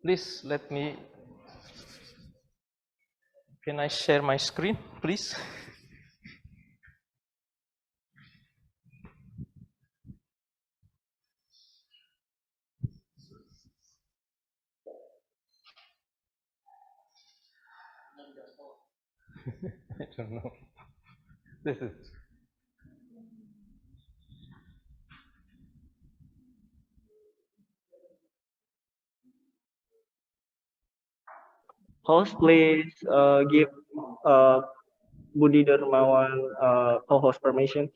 Please let me. Can I share my screen, please? I don't know. This is. Host, please give Budi Dermawan co-host permission.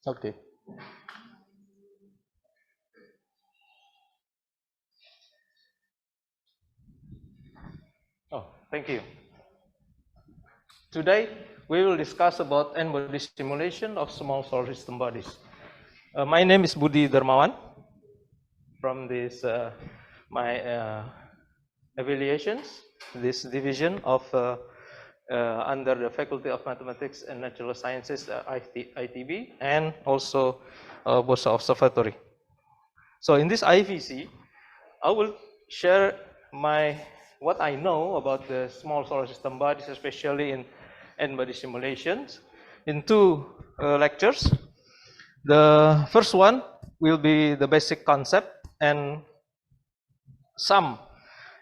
Okay. Oh, thank you. Today we will discuss about n-body simulation of small solar system bodies. My name is Budi Dermawan. From this my affiliations, this division of under the Faculty of Mathematics and Natural Sciences, ITB, and also Bosa Observatory. So in this IVC, I will share what I know about the small solar system bodies, especially in n-body simulations, in two lectures. The first one will be the basic concept and some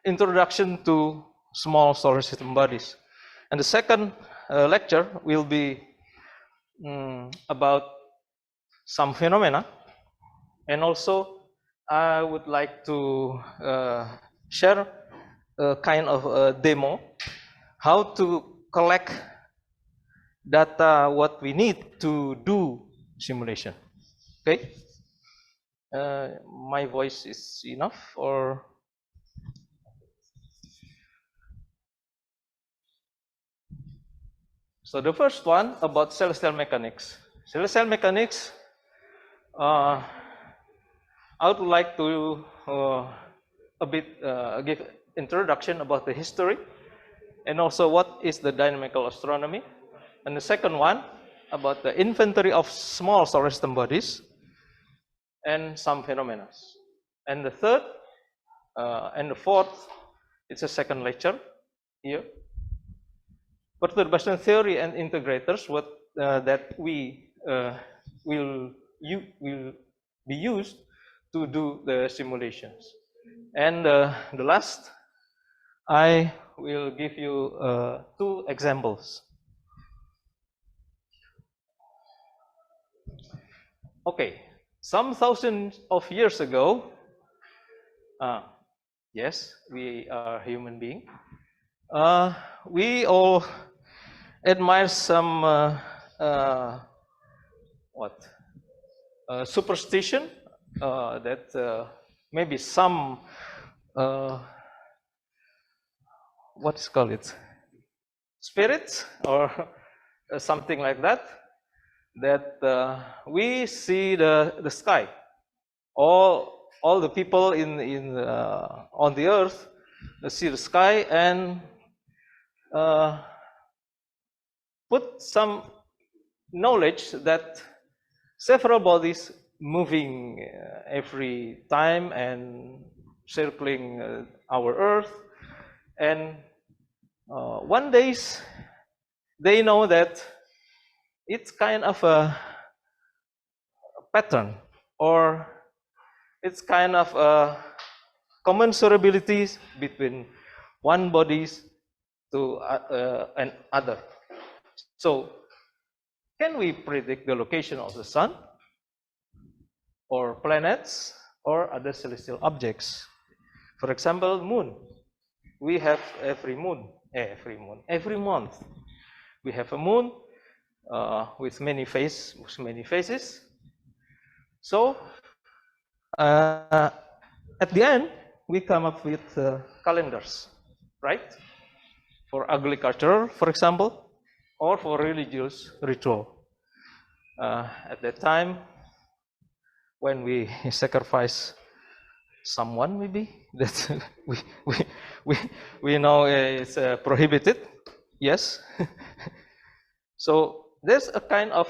introduction to small solar system bodies. And the second lecture will be about some phenomena, and also I would like to share a kind of a demo how to collect data what we need to do simulation. Okay, my voice is enough, or so the first one about celestial mechanics. Celestial mechanics, I would like to give introduction about the history, and also what is the dynamical astronomy. And the second one about the inventory of small solar system bodies and some phenomena. And the third and the fourth, it's a second lecture here. Perturbation theory and integrators, what that we will be used to do the simulations. And the last, I will give you two examples. Okay, some thousands of years ago, yes, we are human beings. We all admire some superstition that maybe some what's called it, spirits or something like that. That we see the sky. All the people on the earth see the sky and put some knowledge that several bodies moving every time and circling our earth, and one day they know that it's kind of a pattern, or it's kind of a commensurability between one bodies to another. So, can we predict the location of the sun, or planets, or other celestial objects? For example, moon. We have every month we have a moon with many faces. So at the end, we come up with calendars, right? For agriculture, for example, or for religious ritual. At that time, when we sacrifice someone, maybe that we know it's prohibited, yes. So there's a kind of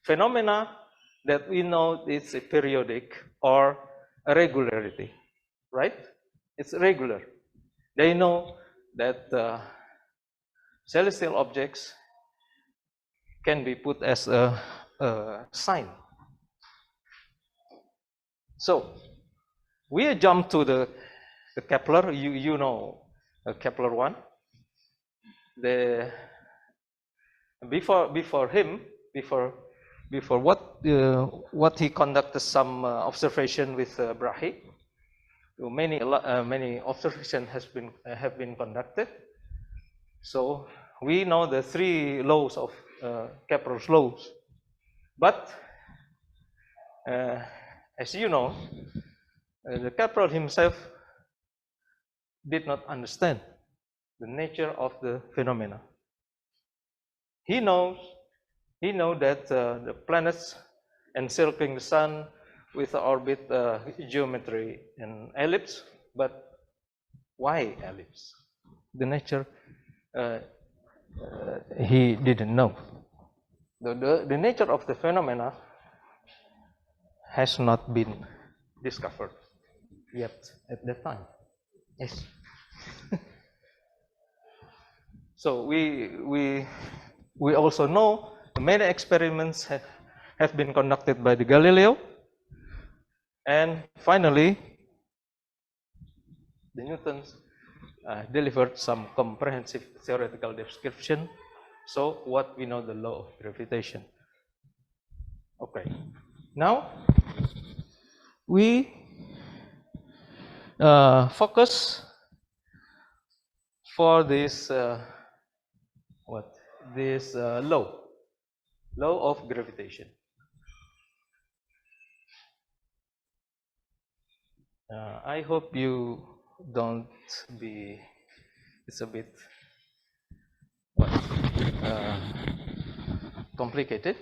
phenomena that we know it's a periodic or a regularity, right? It's regular. They know that celestial objects can be put as a sign. So we jump to the Kepler. You know Kepler 1. Before what he conducted some observation with Brahe. Many observations have been conducted. So we know the 3 laws of Kepler's laws, but as you know, the Kepler himself did not understand the nature of the phenomena. He knows that the planets encircling the sun with the orbit geometry and ellipse, but why ellipse? The nature he didn't know. The nature of the phenomena has not been discovered yet at that time. Yes. So we also know many experiments have been conducted by the Galileo, and finally the Newtons delivered some comprehensive theoretical description. So what we know, the law of gravitation. Okay, now we focus for this law of gravitation. I hope you don't be. It's a bit complicated.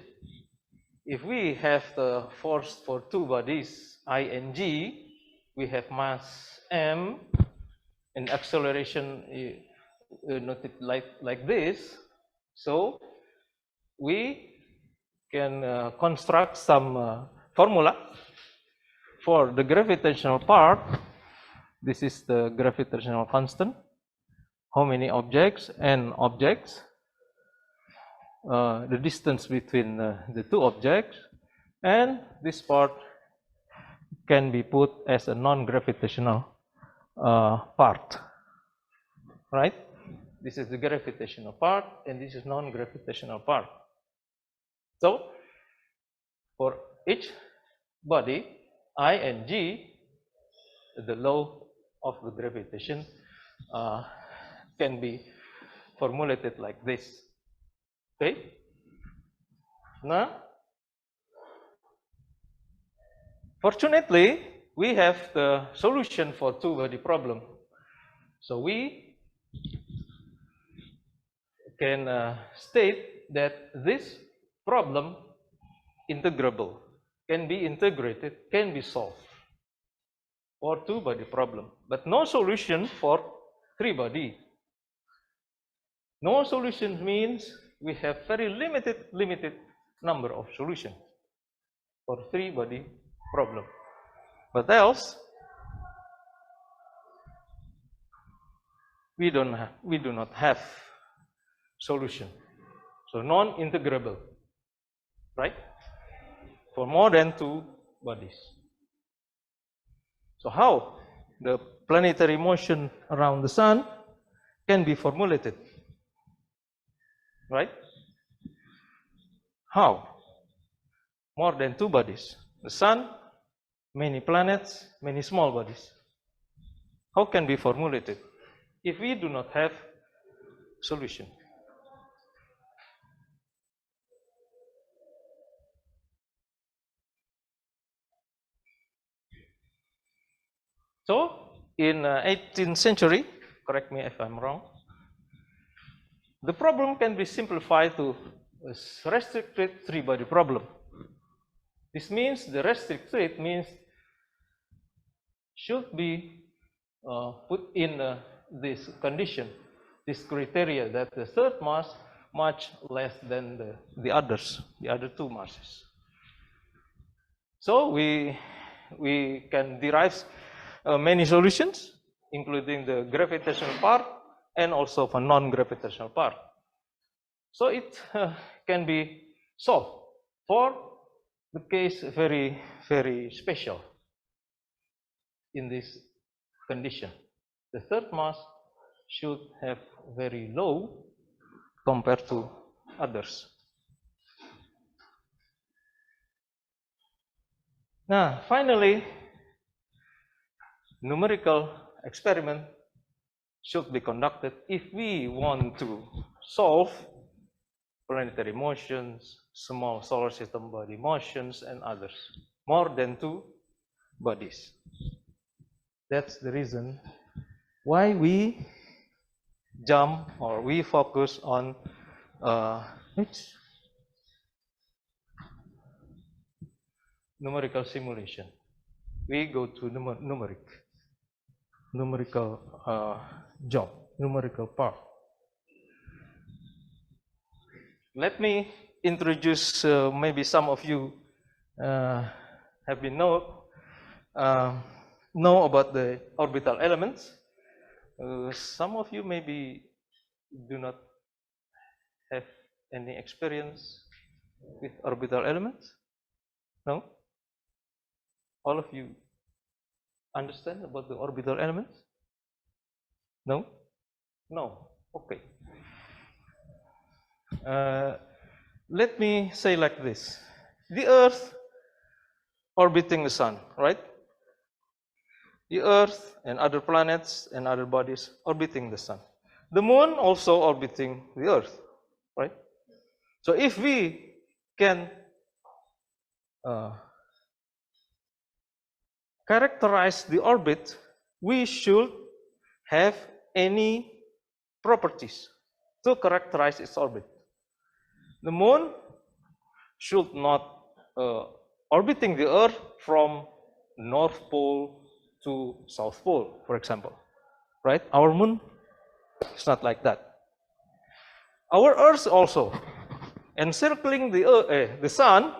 If we have the force for 2 bodies, I and G, we have mass m and acceleration noted like this. So we can construct some formula for the gravitational part. This is the gravitational constant. How many objects? N objects. The distance between the 2 objects, and this part can be put as a non-gravitational part, right? This is the gravitational part, and this is non-gravitational part. So for each body, I and G, the law of the gravitation can be formulated like this. Okay. Now, fortunately, we have the solution for 2-body problem. So we can state that this problem integrable, can be integrated, can be solved for 2-body problem, but no solution for 3-body. No solution means we have very limited number of solutions for 3-body problem. But else, we do not have solution. So non-integrable, right? For more than 2 bodies. So how the planetary motion around the sun can be formulated, right? How? More than 2 bodies. The sun, many planets, many small bodies. How can be formulated if we do not have solution? So in 18th century, correct me if I'm wrong, the problem can be simplified to a restricted 3-body problem. This means the restricted means should be put in this condition, this criteria that the third mass much less than the other two masses. So we can derive many solutions, including the gravitational part and also the non-gravitational part. So it can be solved for the case very, very special in this condition. The third mass should have very low compared to others. Now, finally, numerical experiment should be conducted if we want to solve planetary motions, small solar system body motions, and others, more than 2 bodies. That's the reason why we jump or we focus on numerical simulation. We go to numerical job, numerical part. Let me introduce, maybe some of you have been know about the orbital elements. Some of you maybe do not have any experience with orbital elements. No? All of you understand about the orbital elements? No? No. Okay. Let me say like this. The Earth orbiting the Sun, right? The Earth and other planets and other bodies orbiting the Sun. The Moon also orbiting the Earth, right? So if we can characterize the orbit, we should have any properties to characterize its orbit. The Moon should not orbiting the Earth from North Pole to South Pole, for example, right? Our Moon is not like that. Our Earth also encircling the Sun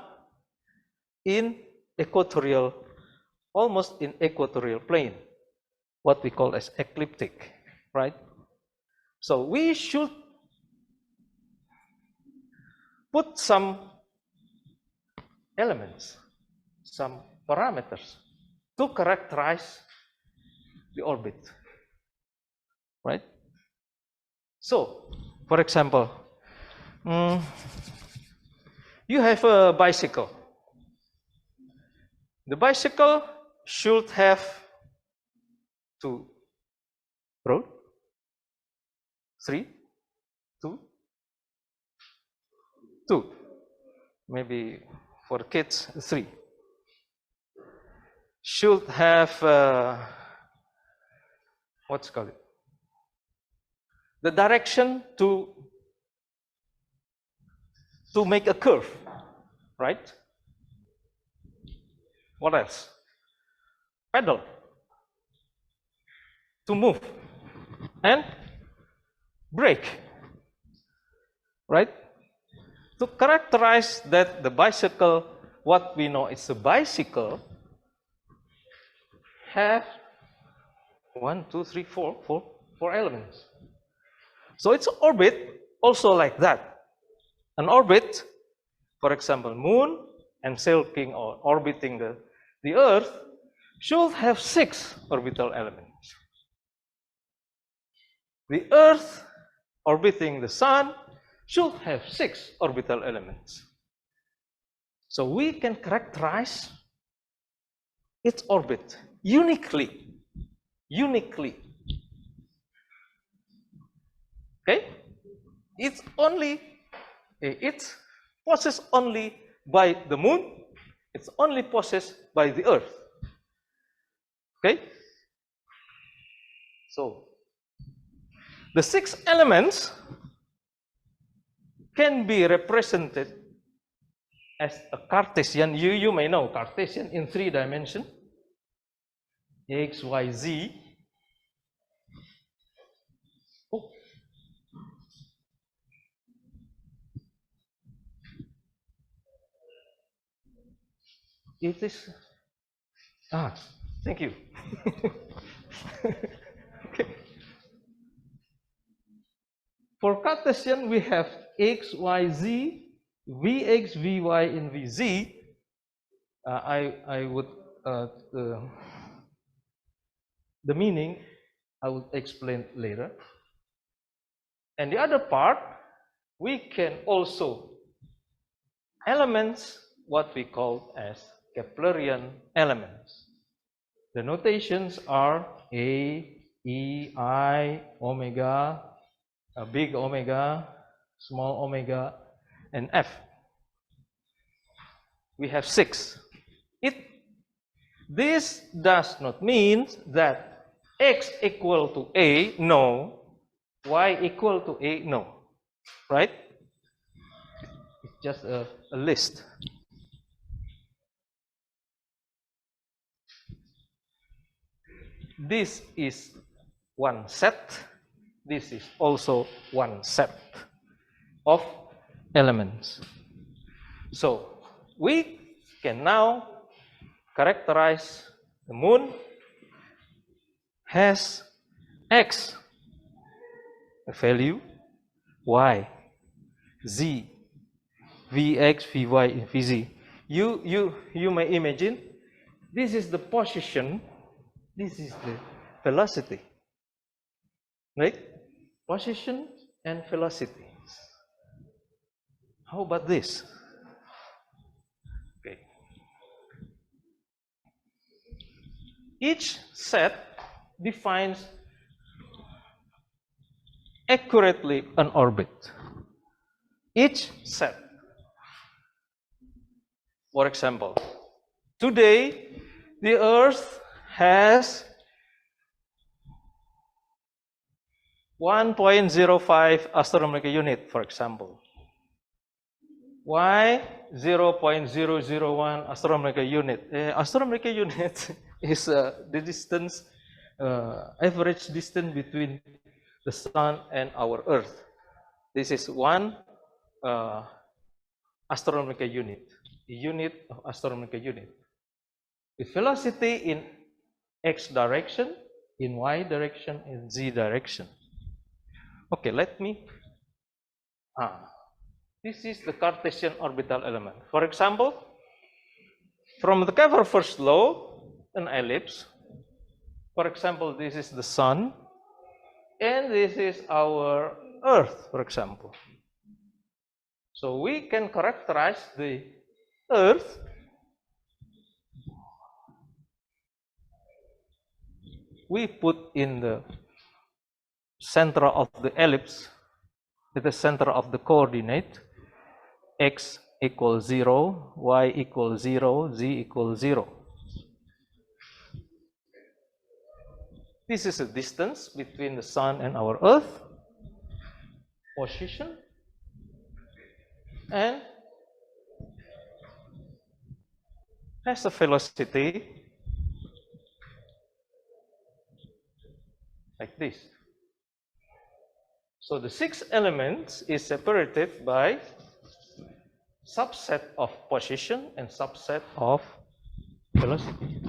in equatorial, almost in equatorial plane, what we call as ecliptic, right? So we should put some elements, some parameters to characterize the orbit, right? So, for example, you have a bicycle. The bicycle should have 2 road, 3, 2, maybe for kids 3. Should have what's called it? The direction to make a curve, right? What else? Pedal to move and brake, right? To characterize that the bicycle, what we know is a bicycle, have 1, 2, 3, 4 elements. So its orbit also like that. An orbit, for example, Moon encircling or orbiting the Earth, should have 6 orbital elements. The Earth orbiting the Sun should have 6 orbital elements. So we can characterize its orbit uniquely. Okay? It's possessed only by the Moon. It's only possessed by the Earth. Okay? So the 6 elements can be represented as a Cartesian. You may know Cartesian in 3 dimensions, X, Y, Z. it is, thank you. Okay. For Cartesian, we have x, y, z, vx, vy, and vz. I would, the meaning, I will explain later. And the other part, we can also elements what we call as Keplerian elements. The notations are A, E, I, omega, a big omega, small omega, and F. We have 6. This does not mean that x equal to A, no. Y equal to A, no. Right? It's just a list. This is one set. This is also one set of elements. So we can now characterize the moon has x, a value, y, z, vx, vy, and vz. You may imagine this is the position, this is the velocity, right? Position and velocity. How about this? Okay. Each set defines accurately an orbit. Each set. For example, today the Earth has 1.05 astronomical unit, for example. Why 0.001 astronomical unit? Astronomical unit is the distance, average distance between the Sun and our Earth. This is one astronomical unit, a unit of astronomical unit. With velocity in x direction, in y direction, in z direction. Okay, let me. This is the Cartesian orbital element. For example, from the Kepler-first law, an ellipse. For example, this is the Sun, and this is our Earth, for example. So we can characterize the Earth we put in the center of the ellipse, at the center of the coordinate, x equals 0, y equals 0, z equals 0. This is the distance between the Sun and our Earth, position, and has a velocity like this. So the 6 elements is separated by subset of position and subset of velocity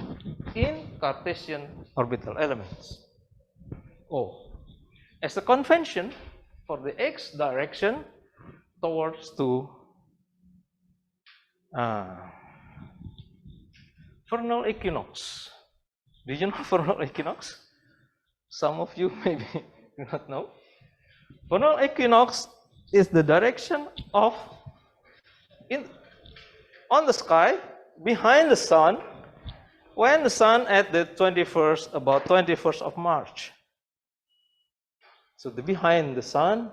in Cartesian orbital elements. As a convention for the x direction towards to vernal equinox. Do you know vernal equinox? Some of you maybe do not know. Vernal equinox is the direction of on the sky behind the Sun when the Sun at the 21st, about 21st of March. So the behind the Sun,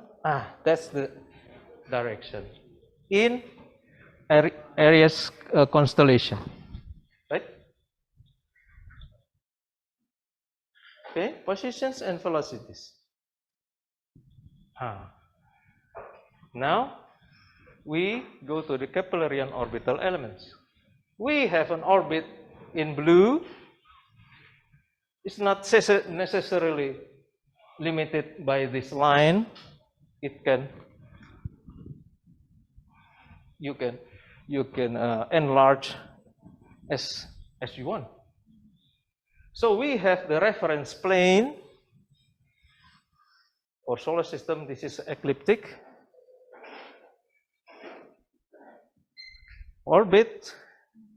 that's the direction in Aries constellation, right? Okay, positions and velocities. Now we go to the Keplerian orbital elements. We have an orbit in blue. It's not necessarily limited by this line. It can, you can enlarge as you want. So we have the reference plane for solar system. This is ecliptic orbit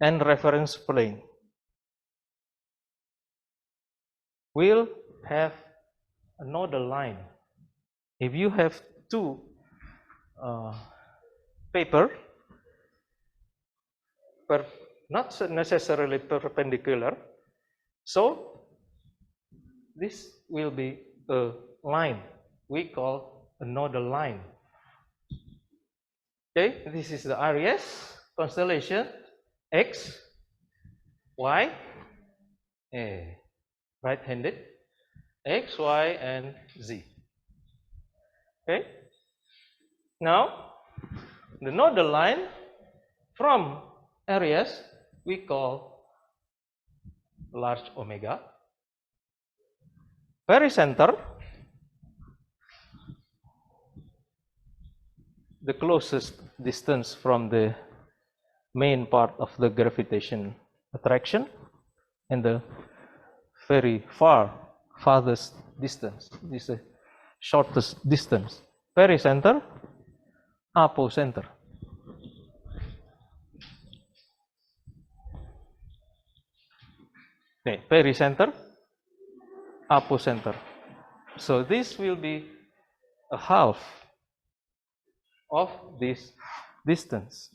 and reference plane. We'll have a nodal line. If you have two paper, not necessarily perpendicular, so this will be a line we call a nodal line. Okay, this is the Aries constellation, X, Y, right-handed, X, Y, and Z. Okay, now the nodal line from Aries we call large omega. Pericenter, the closest distance from the main part of the gravitation attraction, and the very farthest distance. This is the shortest distance. Pericenter, apocenter. Okay, pericenter, apocenter. So this will be a half of this distance.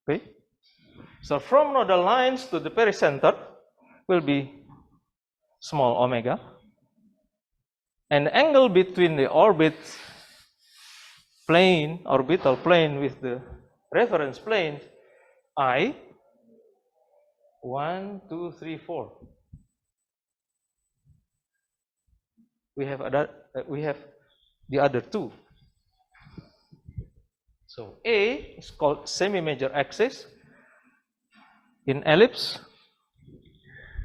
Okay, so from nodal lines to the pericenter will be small omega, and the angle between the orbital plane with the reference plane, I, 1, 2, 3, 4. We have the other two. So A is called semi-major axis. In ellipse,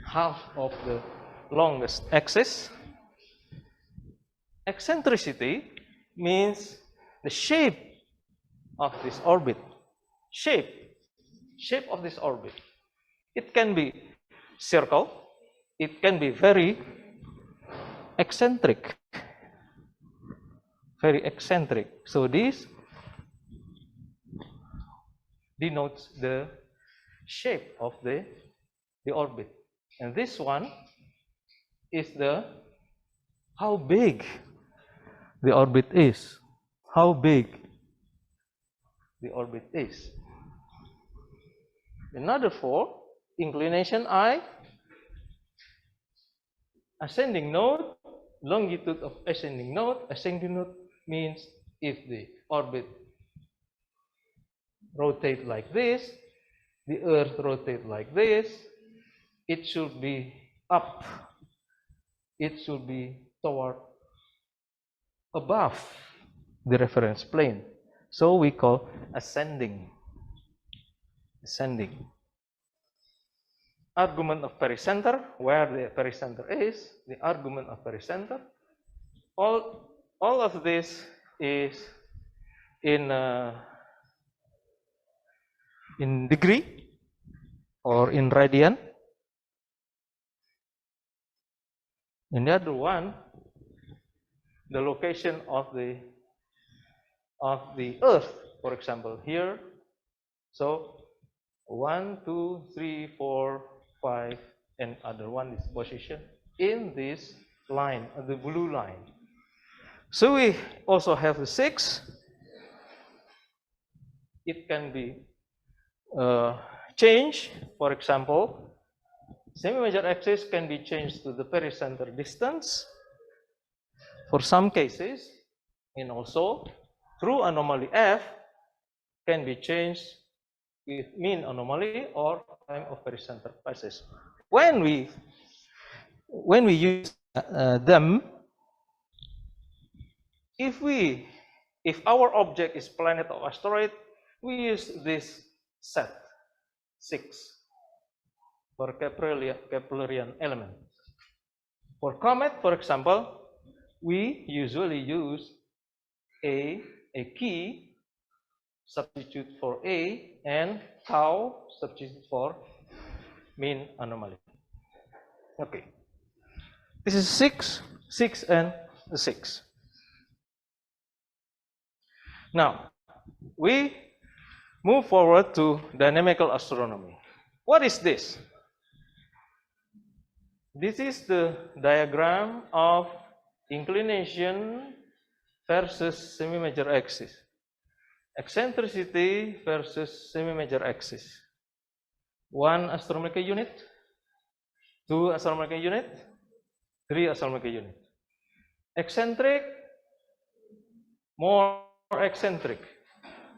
half of the longest axis. Eccentricity means the shape of this orbit. Shape of this orbit. It can be circle. It can be very eccentric. Very eccentric. So this denotes the shape of the orbit. And this one is how big the orbit is. How big the orbit is. Another 4, inclination I, ascending node, longitude of ascending node. Ascending node means if the orbit rotate like this, the Earth rotate like this, it should be up. It should be toward above the reference plane. So we call ascending. Ascending. Argument of pericenter, where the pericenter is, the argument of pericenter. All of this is in degree or in radian. In the other one, the location of the Earth, for example, here. So 1, 2, 3, 4, 5, and other one is position in this line, the blue line. So we also have the 6. It can be changed. For example, semi-major axis can be changed to the pericenter distance for some cases, and also through anomaly F can be changed with mean anomaly or time of pericenter passes. When we use them, if our object is planet or asteroid, we use this set 6 for Keplerian element. For comet, for example, we usually use a key substitute for A and tau substitute for mean anomaly. Okay. This is 6, 6, and 6. Now, we move forward to dynamical astronomy. What is this? This is the diagram of inclination versus semi-major axis. Eccentricity versus semi-major axis. 1 astronomical unit, 2 astronomical unit, 3 astronomical unit. Eccentric, more eccentric.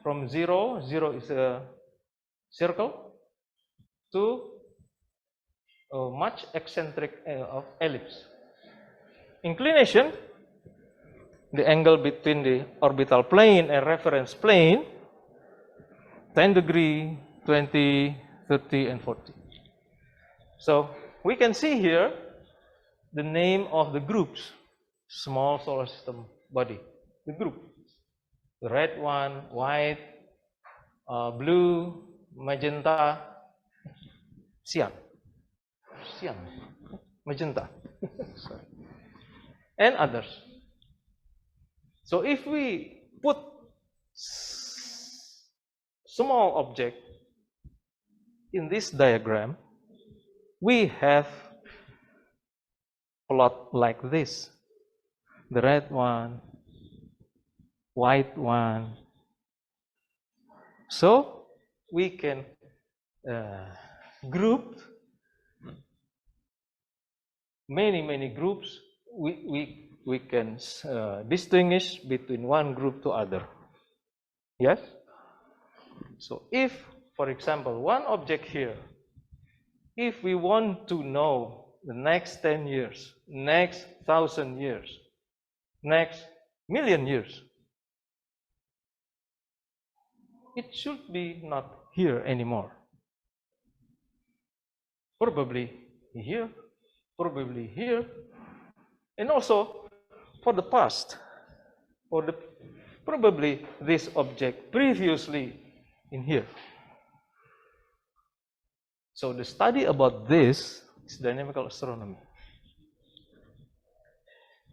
From 0, 0 is a circle, to much eccentric of ellipse. Inclination, the angle between the orbital plane and reference plane, 10 degree, 20, 30, and 40. So we can see here the name of the groups, small solar system body, the group. The red one, white, blue, magenta, cyan, magenta, sorry, and others. So if we put small object in this diagram, we have plot like this. The red one, white one. So we can group many groups. We can distinguish between one group to other. Yes? So if, for example, one object here, if we want to know the next 10 years, next 1,000 years, next million years, it should be not here anymore. Probably here, probably here, and also for the past, probably this object previously in here. So the study about this is dynamical astronomy.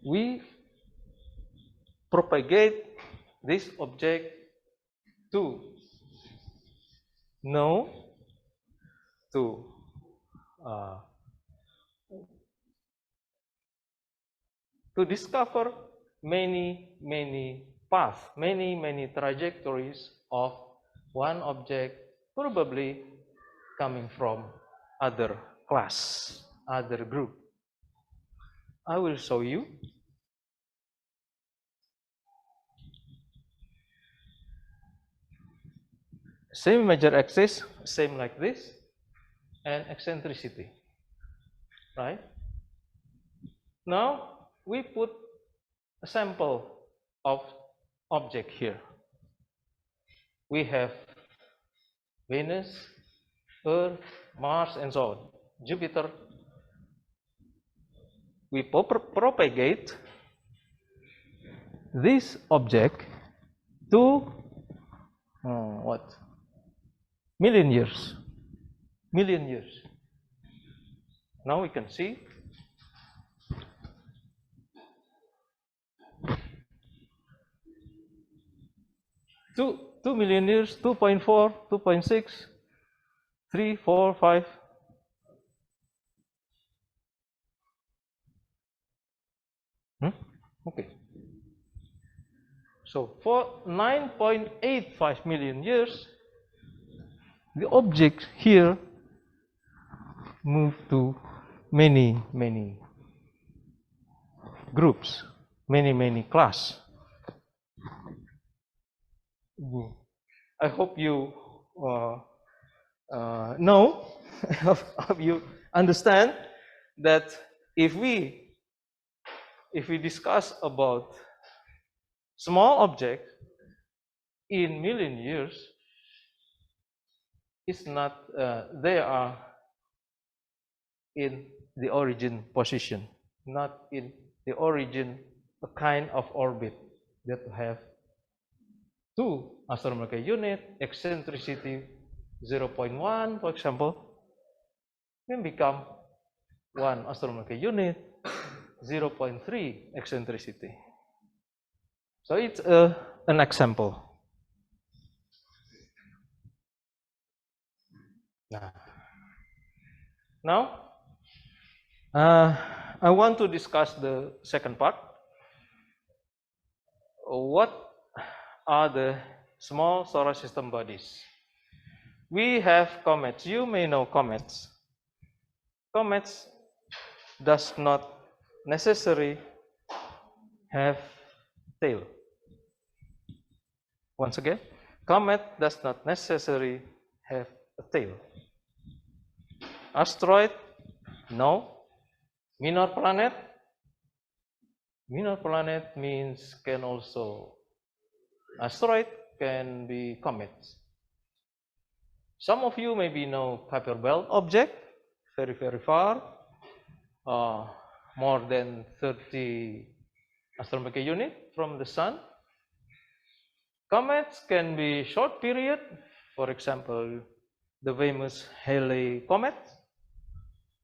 We propagate this object to know, to discover many paths, many trajectories of one object, probably coming from other class, other group. I will show you. Semi-major axis, same like this, and eccentricity, right? Now we put a sample of object here. We have Venus, Earth, Mars, and so on, Jupiter. We propagate this object to what? Million years. Now we can see two million years, 2.4, 2.6, 3, 4, 5. Okay. So for 9.85 million years, the object here moved to many groups, many class. I hope you know, hope you understand that if we discuss about small object in million years, it's not they are in the origin position, not in the origin, a kind of orbit that have 2 astronomical unit, eccentricity 0.1, for example, can become 1 astronomical unit, 0.3 eccentricity. So it's an example. Now, I want to discuss the second part. What are the small solar system bodies? We have comets. You may know comets. Comets does not necessarily have tail. Once again, comet does not necessarily have a tail. Asteroid, no. Minor planet means can also asteroid, can be comets. Some of you maybe know Kuiper belt object, very far, more than 30 astronomical units from the sun. Comets can be short period, for example, the famous Halley comet,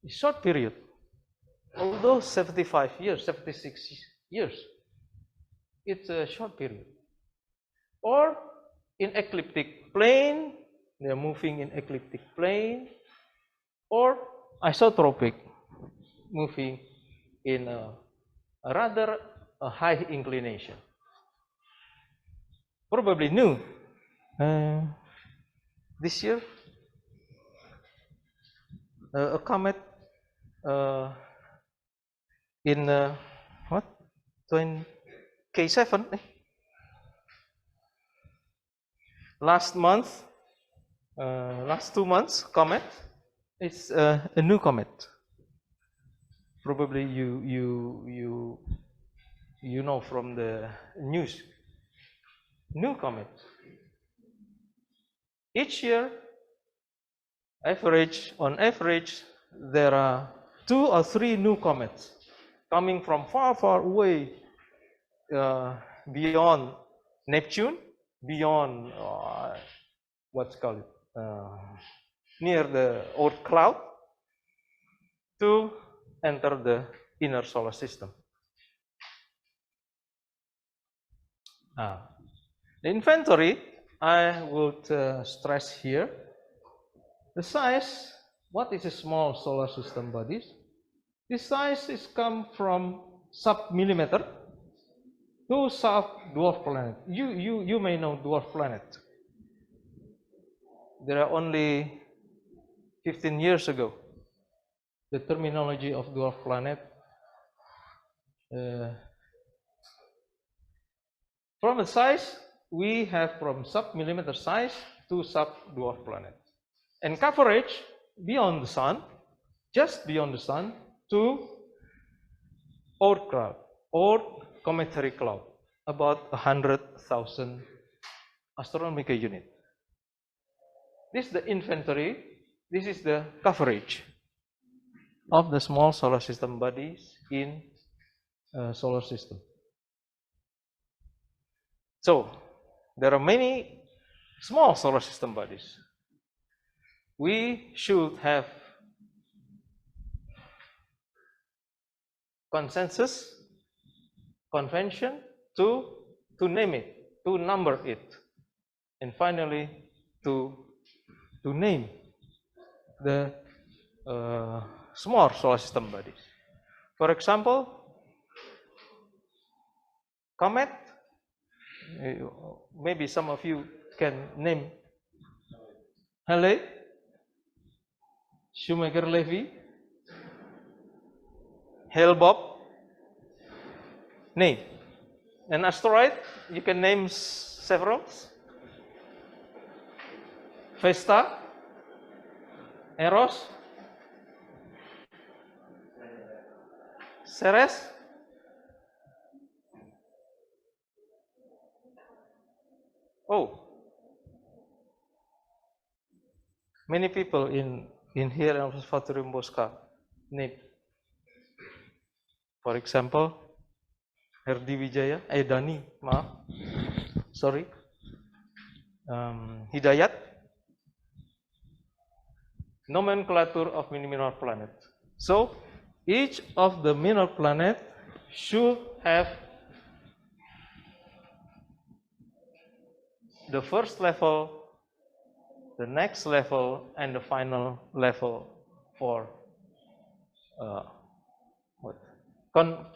short period, although 75 years, 76 years, it's a short period. Or in ecliptic plane, they are moving in ecliptic plane, or isotropic, moving in a rather high inclination. Probably new this year, a comet in what 20 K7 last 2 months comet. It's a new comet. Probably you know from the news. New comet. Each year, on average, there are 2 or 3 new comets coming from far away, beyond Neptune, beyond what's called near the Oort cloud, to enter the inner solar system. The inventory, I would stress here. The size, what is a small solar system bodies? This size is come from sub-millimeter to sub-dwarf planet. You may know dwarf planet. There are only 15 years ago, the terminology of dwarf planet from the size, we have from sub-millimeter size to sub-dwarf planet. And coverage beyond the sun, just beyond the sun, to Oort cloud, Oort cometary cloud, about 100,000 astronomical unit. This is the inventory, this is the coverage of the small solar system bodies in solar system. So, there are many small solar system bodies. We should have convention to name it, to number it, and finally to name the small solar system bodies. For example, comet, maybe some of you can name Halley, Shoemaker-Levy, Hale-Bopp, name. An asteroid, you can name several. Vesta, Eros, Ceres, many people in here in Observatorium Bosca name. For example, Herdi Wijaya, Dani, maaf, sorry, Hidayat, nomenclature of many minor planets. So each of the minor planet should have the first level, the next level, and the final level for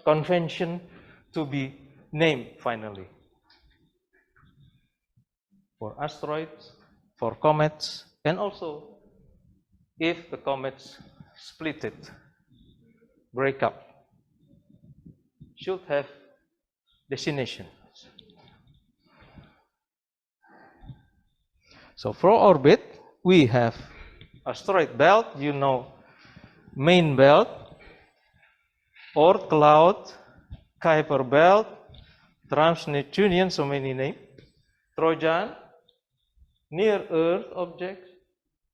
convention to be named finally. For asteroids, for comets, and also if the comets split it, break up, should have destination. So for orbit, we have asteroid belt, you know, main belt, Oort cloud, Kuiper belt, Trans-Neptunian, so many names, Trojan, near Earth objects,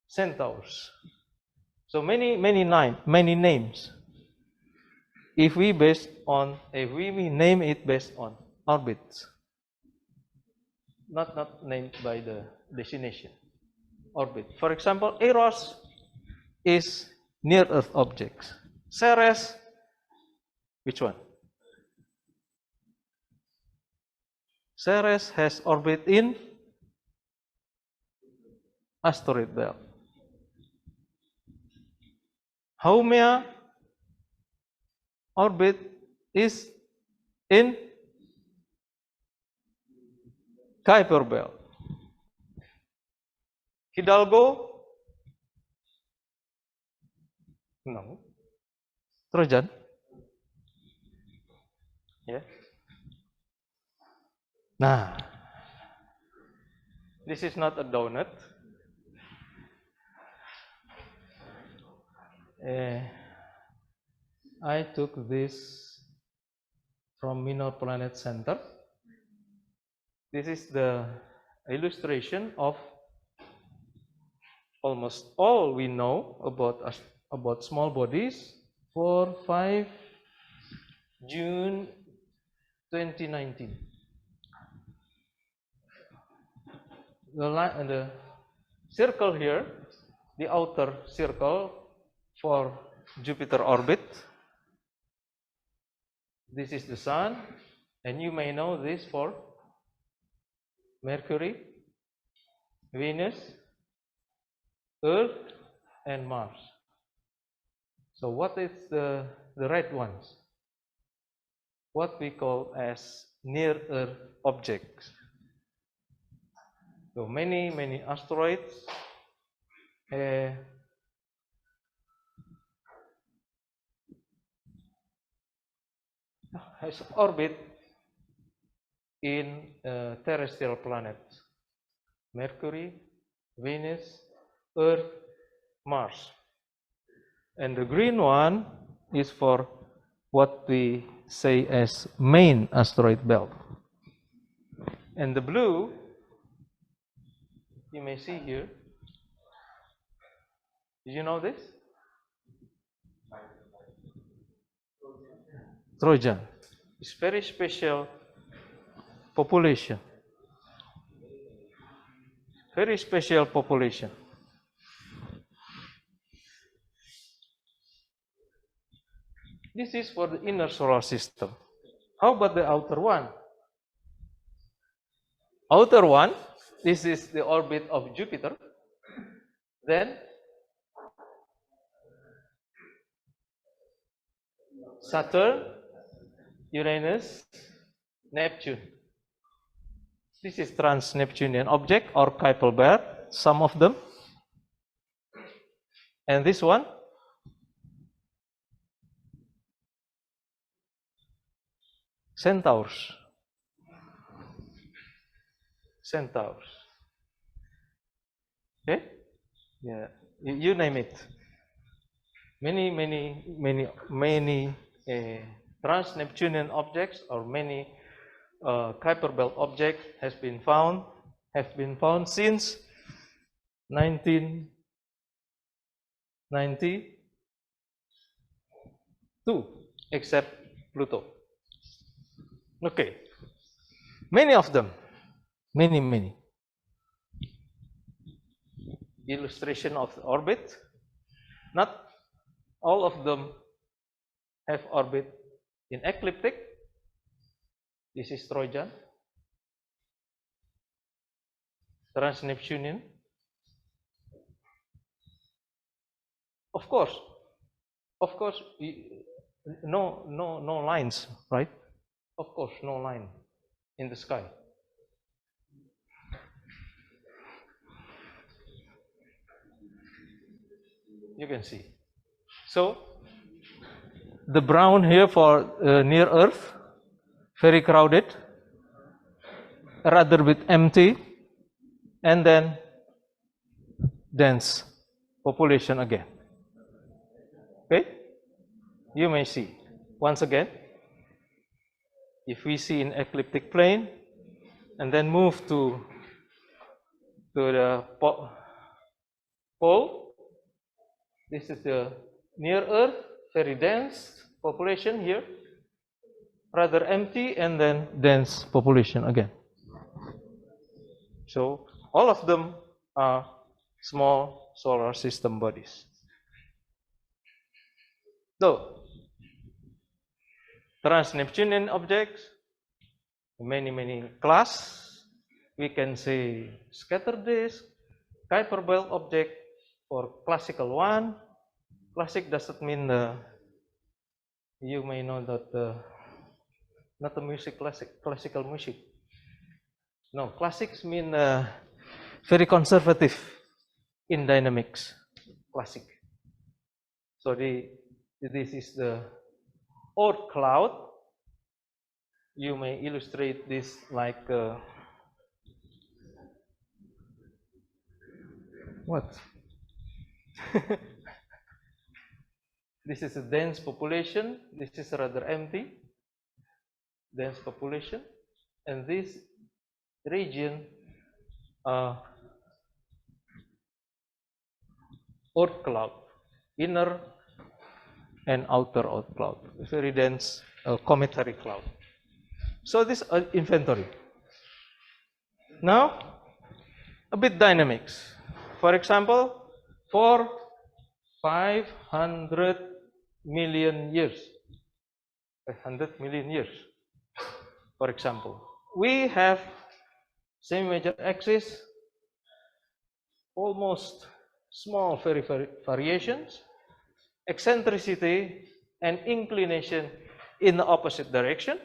Centaurs. So many names. If we name it based on orbits, not named by the destination, orbit. For example, Eros is near Earth objects. Ceres, which one? Ceres has orbit in asteroid belt. Haumea orbit is in Kuiper belt. Hidalgo? No. Trojan? Yeah. Nah, this is not a donut. I took this from Minor Planet Center. This is the illustration of almost all we know about small bodies for 5 June 2019. The circle here, the outer circle for Jupiter orbit. This is the Sun, and you may know this for Mercury, Venus, Earth, and Mars. So what is the red ones? What we call as near Earth objects. So many asteroids has orbit in terrestrial planets: Mercury, Venus, Earth, Mars. And the green one is for what we say as main asteroid belt. And the blue, you may see here. Did you know this? Trojan. It's very special population. Very special population. This is for the inner solar system. How about the outer one? Outer one, this is the orbit of Jupiter. Then Saturn, Uranus, Neptune. This is trans-Neptunian object or Kuiper belt, some of them. And this one, Centaurs. Centaurs. Okay? Yeah, you name it. Many trans-Neptunian objects or many Kuiper belt objects have been found since 1992, except Pluto. Okay, many of them, many. Illustration of the orbit. Not all of them have orbit in ecliptic. This is Trojan, trans-Neptunian. Of course, no lines, right? Of course, no line in the sky. You can see. So the brown here for near Earth, very crowded, rather bit empty, and then dense population again. Okay, you may see once again, if we see in ecliptic plane and then move to the pole, this is the near Earth, very dense population here, rather empty, and then dense population again. So all of them are small solar system bodies. So trans-Neptunian objects, many class. We can say scattered disk, Kuiper belt object, or classical one. Classic doesn't mean you may know that not the music classical music. No, classics mean very conservative in dynamics. Classic. So this is the Oort cloud. You may illustrate this like what? This is a dense population. This is rather empty. Dense population, and this region Oort cloud, inner and outer Oort cloud, very dense cometary cloud. So this inventory. Now a bit dynamics. For example, for 500 million years, 500 million years, for example, we have semi-major axis, almost small very variations, eccentricity and inclination in the opposite direction.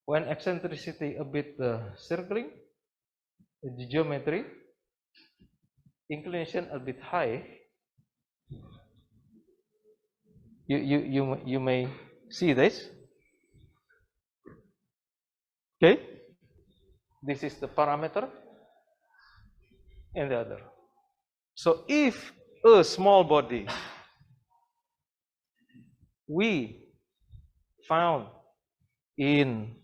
When eccentricity a bit circling, the geometry, inclination a bit high, you may see this. Okay, this is the parameter and the other. So if a small body we found in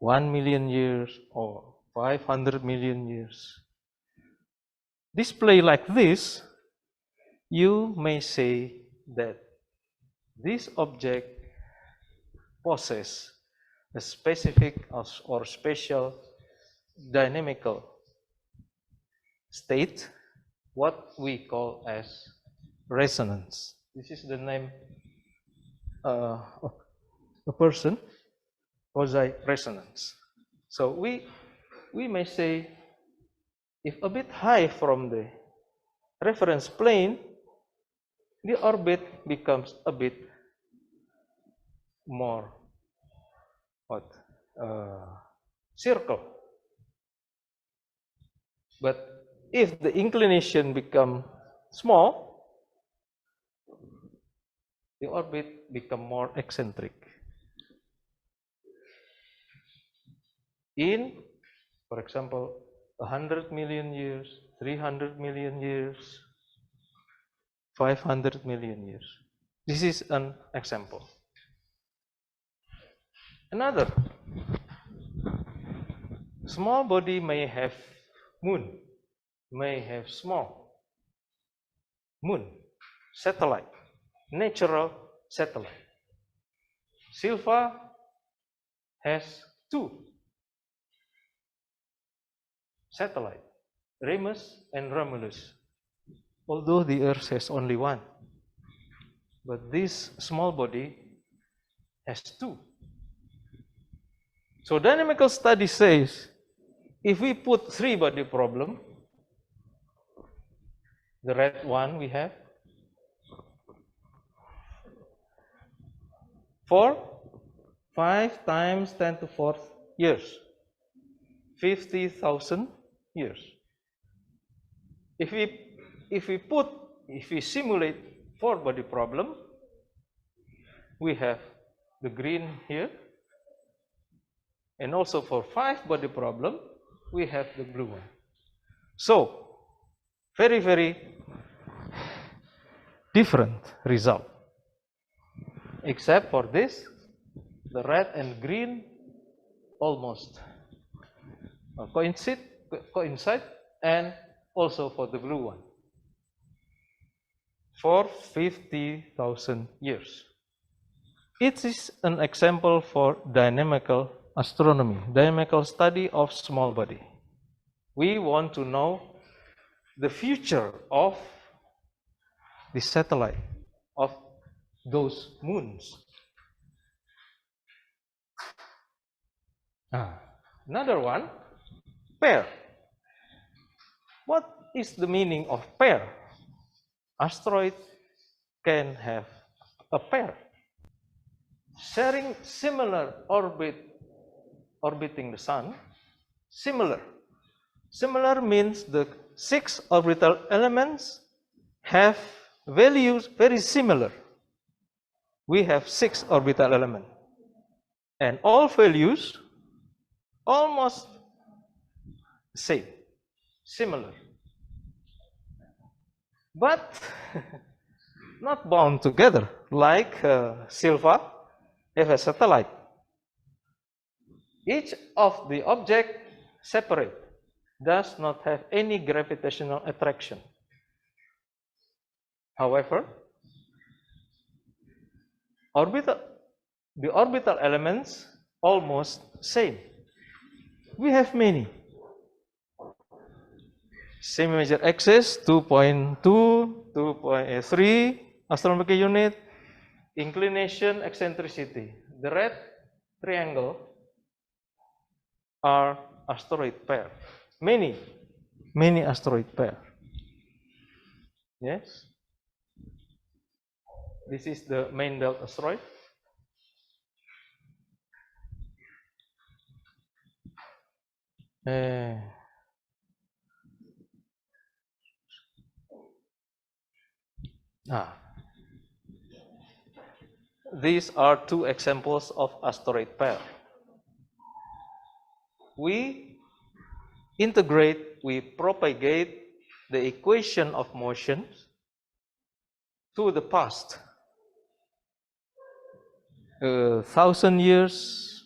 1 million years or 500 million years display like this, you may say that this object possesses a specific or special dynamical state, what we call as resonance. This is the name of a person, quasi-resonance. So we may say, if a bit high from the reference plane, the orbit becomes a bit more circle. But if the inclination become small, the orbit become more eccentric. In, for example, 100 million years, 300 million years, 500 million years. This is an example. Another, small body may have moon, may have small moon, satellite, natural satellite. Silva has 2 satellites, Remus and Romulus. although the Earth has only one. But this small body has two. So dynamical study says, if we put three-body problem, the red one we have, for 5 times 10 to 4 years, 50,000 years. If we simulate 4-body problem, we have the green here, and also for 5-body problem, we have the blue one. So, very, very different result. Except for this, the red and green almost coincide, and also for the blue one, for 50,000 years. It is an example for dynamical astronomy, dynamical study of small body. We want to know the future of the satellite, of those moons. Another one, pair. What is the meaning of pair? Asteroid can have a pair, sharing similar orbiting the sun. Similar means the 6 orbital elements have values very similar. We have 6 orbital elements, and all values almost same, similar, but not bound together like Silva have a satellite. Each of the object separate, does not have any gravitational attraction. However, the orbital elements almost same. We have many. Same major axis, 2.2, 2.3 astronomical unit, inclination, eccentricity. The red triangle are asteroid pair. Many asteroid pair. Yes. This is the main belt asteroid. These are 2 examples of asteroid pair. We integrate, we propagate the equation of motion to the past. 1,000 years,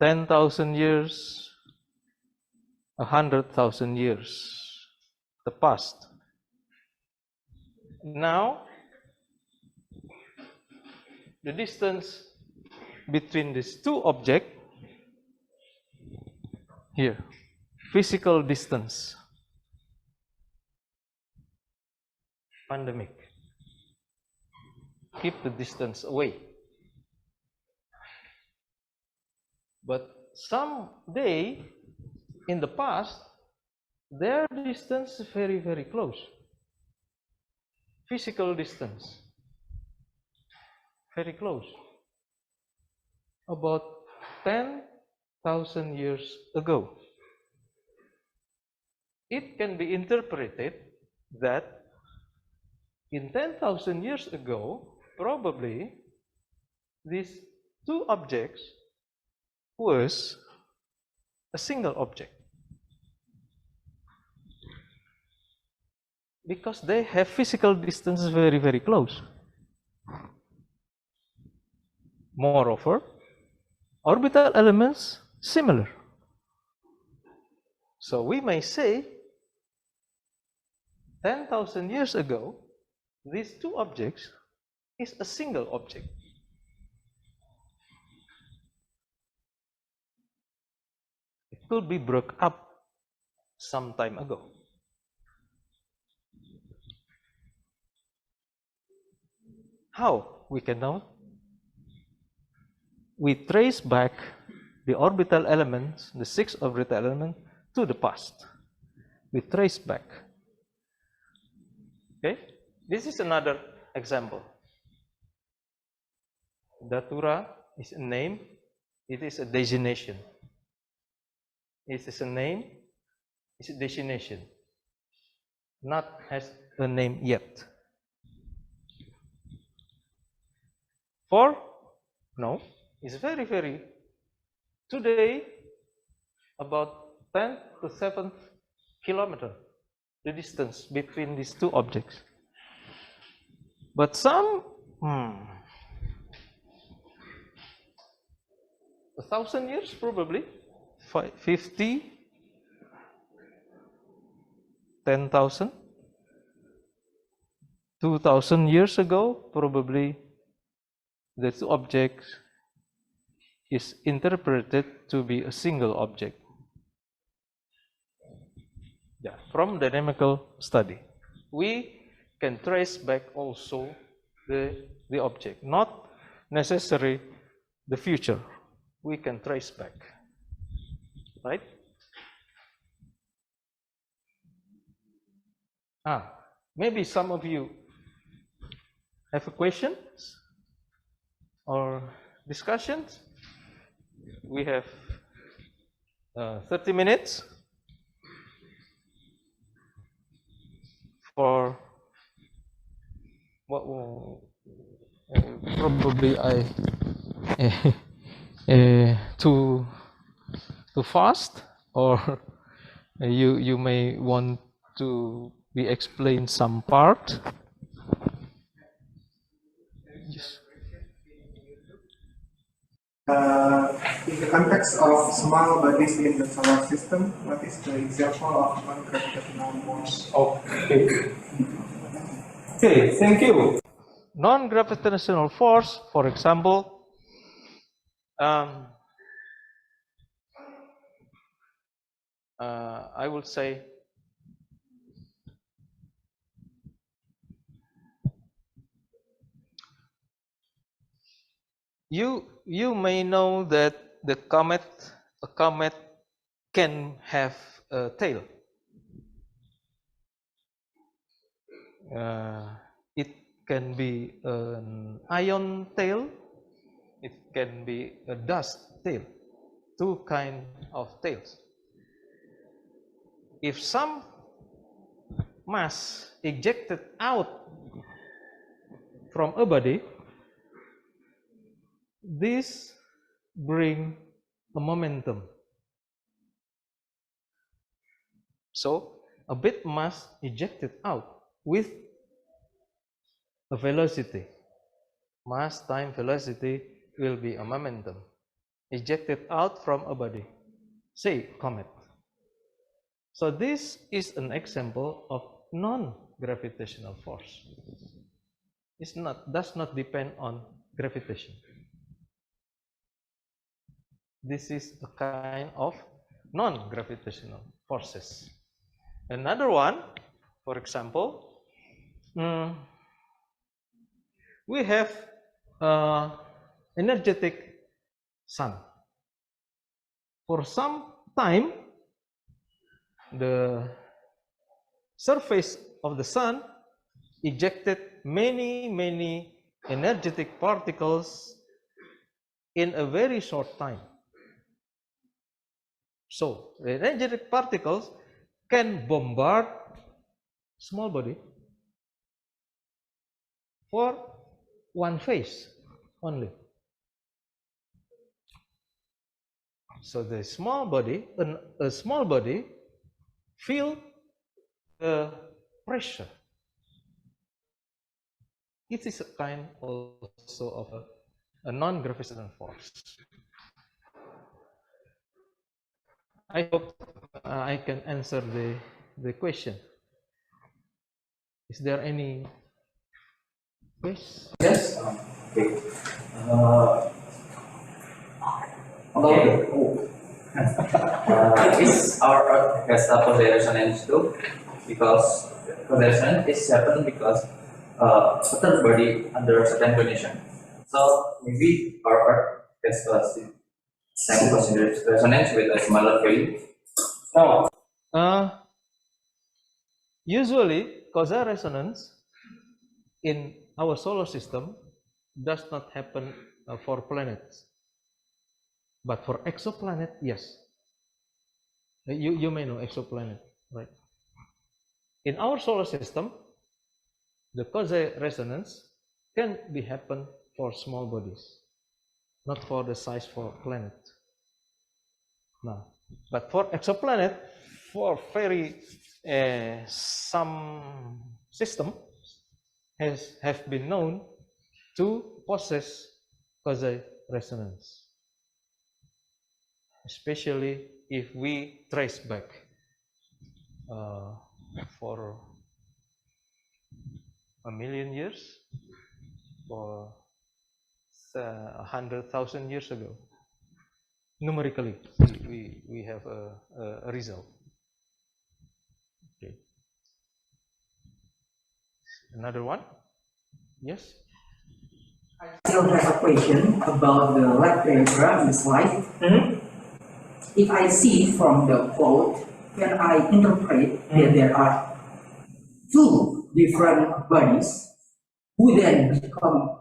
10,000 years, 100,000 years, the past. Now, the distance between these 2 objects, here, physical distance, pandemic, keep the distance away. But someday in the past, their distance is very, very close. Physical distance, very close. About 10,000 years ago. It can be interpreted that in 10,000 years ago, probably these 2 objects was a single object, because they have physical distances very, very close. Moreover, orbital elements similar. So we may say 10,000 years ago, these 2 objects is a single object. It could be broke up some time ago. How we can know? We trace back the orbital elements, the 6 orbital elements, to the past. We trace back. Okay? This is another example. Datura is a name, it is a designation. It is a name, it's a designation. Not has a name yet. For, no, it's very, very, today, about 10 to 7 kilometers, the distance between these two objects. But some, 1,000 years probably, 50, 10,000, 2,000 years ago, probably the two objects is interpreted to be a single object. Yeah, from dynamical study, we can trace back also the object, not necessarily the future. We can trace back, right? Maybe some of you have a question or discussions. We have 30 minutes for what probably I too fast, or you may want to be explained some part. Yes. In the context of small bodies in the solar system, what is the example of non-gravitational force? Okay. Okay, thank you. Non-gravitational force, for example, I would say you may know that a comet can have a tail. It can be an ion tail, it can be a dust tail, two kinds of tails. If some mass ejected out from a body, this brings a momentum. So a bit mass ejected out with a velocity. Mass times velocity will be a momentum ejected out from a body, say comet. So this is an example of non-gravitational force. Does not depend on gravitation. This is a kind of non-gravitational forces. Another one, for example, we have energetic sun. For some time, the surface of the sun ejected many energetic particles in a very short time. So the energetic particles can bombard small body for one phase only. So the small body, a small body, feel the pressure. It is a kind also of a non-gravitational force. I hope I can answer the question. Is there any question? Yes. Okay. Is our Earth has a consideration ends too? Because consideration is happen because a third body under certain condition. So maybe our Earth has a same considered resonance with a smaller value. No. Usually, causal resonance in our solar system does not happen for planets, but for exoplanet, yes. You may know exoplanet, right? In our solar system, the causal resonance can be happen for small bodies, not for the size for planet. No, but for exoplanet, for very some system have been known to possess causal resonance, especially if we trace back for a million years, for 100,000 years ago. Numerically, we have a result. Okay. Another one? Yes? I still have a question about the lab diagram in the slide. If I see from the quote, can I interpret that there are two different bodies who then become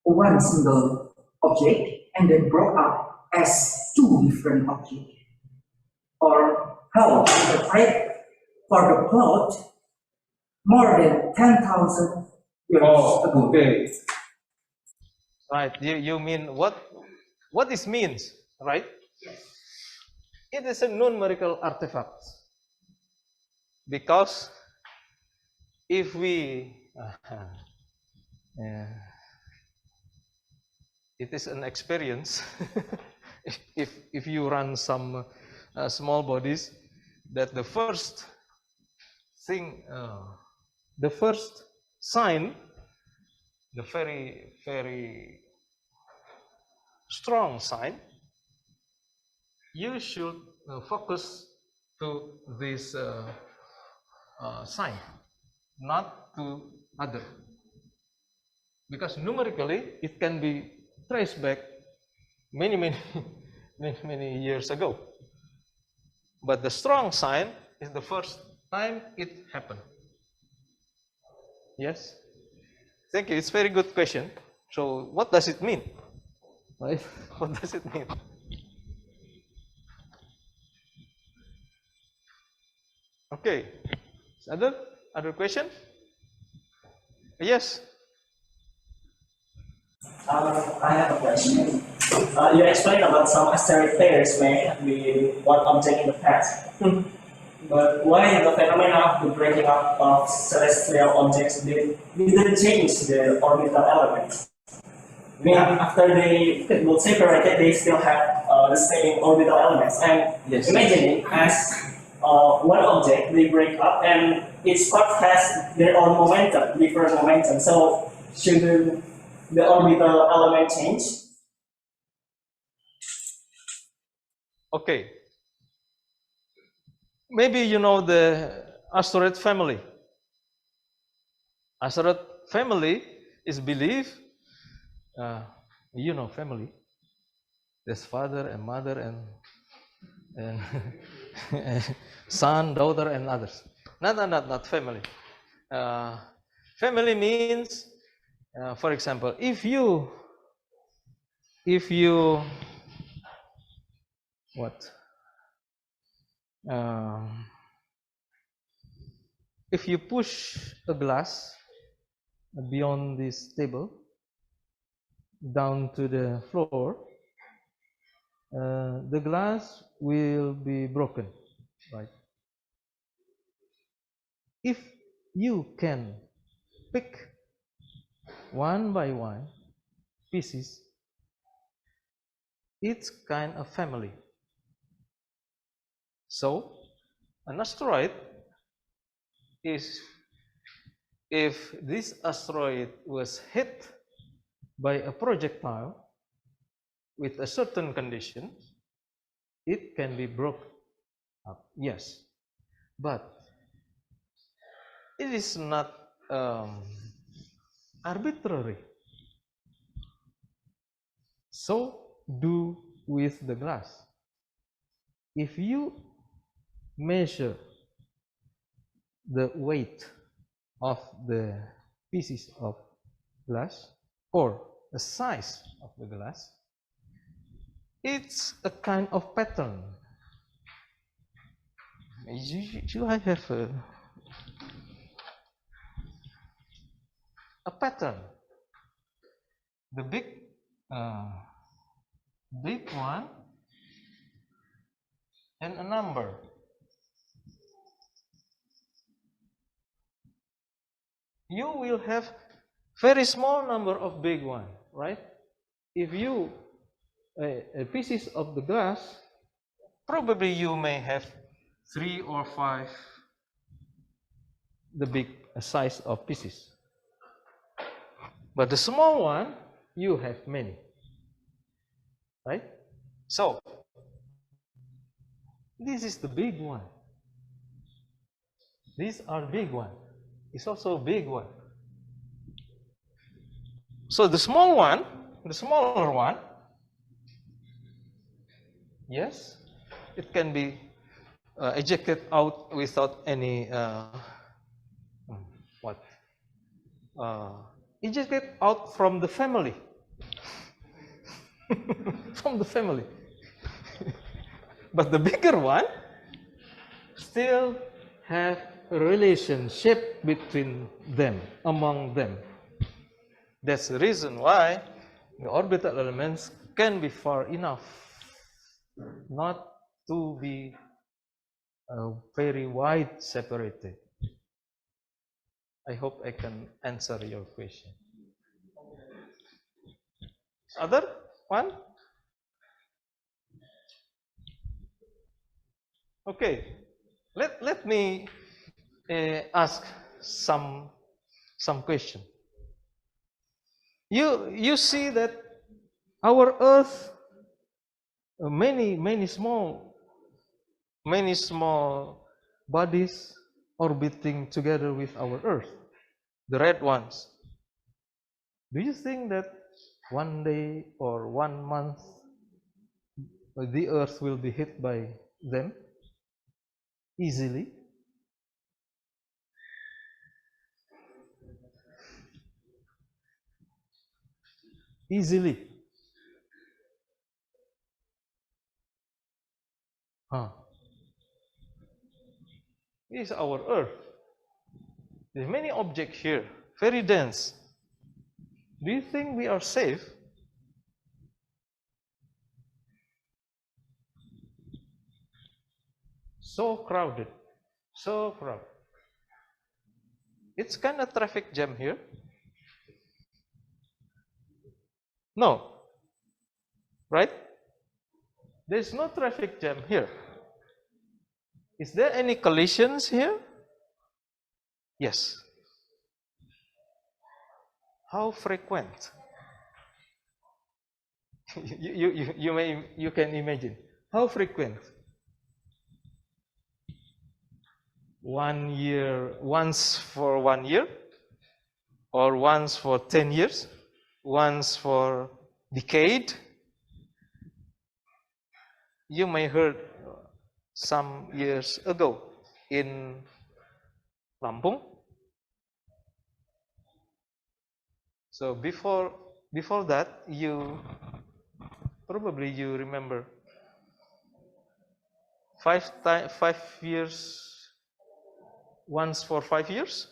one single object and then broke up as two different objects? Or how to interpret for the plot more than 10,000 years ago? Okay. Right. You mean what this means, right? Yes. It is a numerical artifact. Because if we it is an experience. if you run some small bodies, that the first thing, the first sign, the very, very strong sign, you should focus to this sign, not to other. Because numerically, it can be traced back many years ago. But the strong sign is the first time it happened. Yes? Thank you. It's a very good question. So what does it mean? Right? What does it mean? Okay. Other question? Yes. I have a question. You explained about some asteroid pairs may be one object in the past. But why the phenomena of the breaking up of celestial objects didn't change the orbital elements? I mean, after they got separated, they still have the same orbital elements. And Yes. imagining as one object, they break up, and each part has their own momentum, different momentum. So should the orbital element change? Okay. Maybe you know the asteroid family. Asteroid family is believed, you know, family. There's father and mother and son, daughter, and others. Not family. Family means, for example, if you what? If you push a glass beyond this table down to the floor, the glass will be broken, right? If you can pick one by one pieces, it's kind of family. So an asteroid is, if this asteroid was hit by a projectile with a certain condition, it can be broken up, yes, but it is not arbitrary. So do with the glass. If you measure the weight of the pieces of glass or the size of the glass, it's a kind of pattern. You have a pattern. The big one and a number. You will have very small number of big one, right? If you pieces of the glass, probably you may have 3 or 5 the big size of pieces. But the small one, you have many, right? So this is the big one. These are big one. It's also a big one. So the small one, the smaller one, yes, it can be ejected out without any ejected out from the family. From the family. But the bigger one still have a relationship between them, among them. That's the reason why the orbital elements can be far enough not to be very wide separated. I hope I can answer your question. Other one? Okay, let me ask some question. You see that our Earth, many small bodies orbiting together with our Earth, the red ones. Do you think that one day or 1 month the Earth will be hit by them easily? Easily. This is our Earth. There are many objects here, very dense. Do you think we are safe? So crowded, so crowded. It's kind of traffic jam here. No, right? There's no traffic jam here. Is there any collisions here? Yes. How frequent? you can imagine. How frequent? 1 year, once for 1 year, or once for 10 years, once for decade. You may heard some years ago in Lampung. So before that, you remember 5 years, once for 5 years?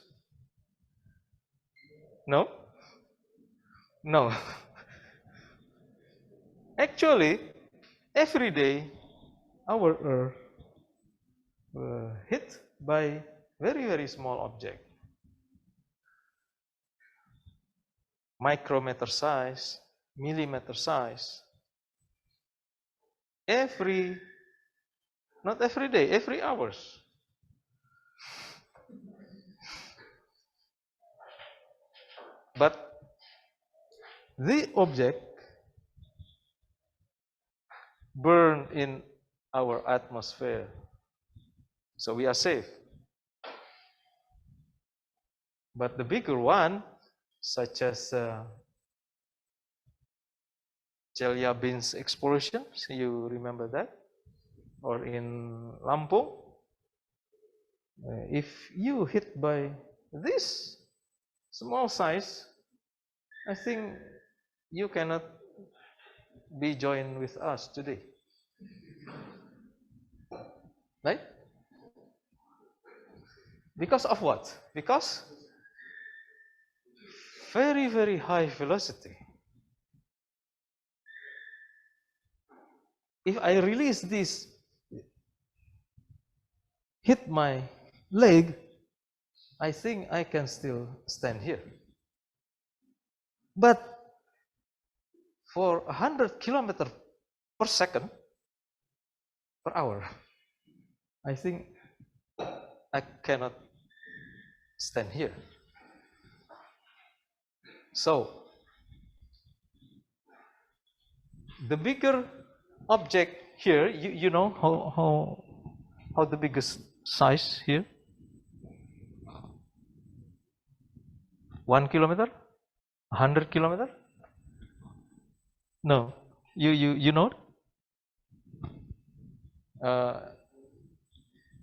No? No. Actually, every day our Earth hit by very small object. Micrometer size, millimeter size. Not every day, every hours. But the object burn in our atmosphere, so we are safe. But the bigger one such as Chelyabinsk explosion, you remember that? Or in Lampung, if you hit by this small size, I think you cannot be joined with us today. Right? Because of what? Because very, very high velocity. If I release this, hit my leg, I think I can still stand here. But for 100 kilometers per second, per hour, I think I cannot stand here. So, the bigger object here, you know how the biggest size here? 1 kilometer? 100 kilometer? No, you know?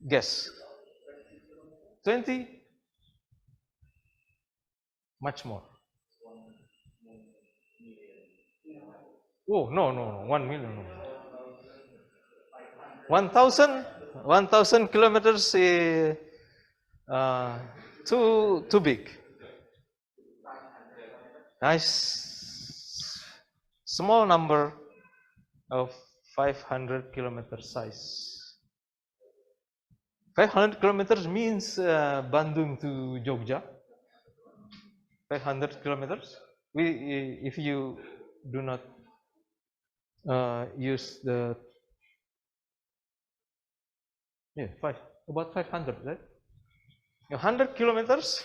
Guess. 20? Much more. Oh, no, 1 million. No. 1,000 kilometers is too big. Nice small number of 500 kilometer size. 500 kilometers means Bandung to Jogja. 500 kilometers. If you do not use the about 500, right? 100 kilometers.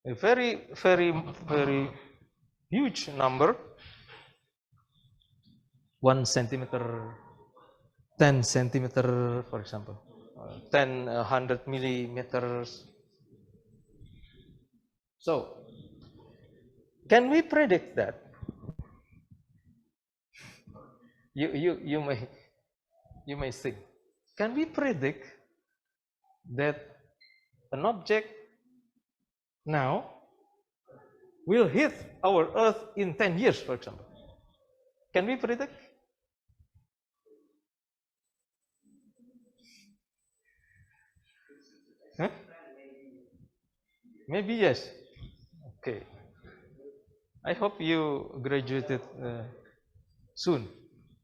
A very, very, very huge number. 1 centimeter, 10 centimeter, for example, 100 millimeters. So, can we predict that? You may think, can we predict that an object now will hit our Earth in 10 years, for example? Can we predict? Huh? Maybe yes. Okay. I hope you graduated soon,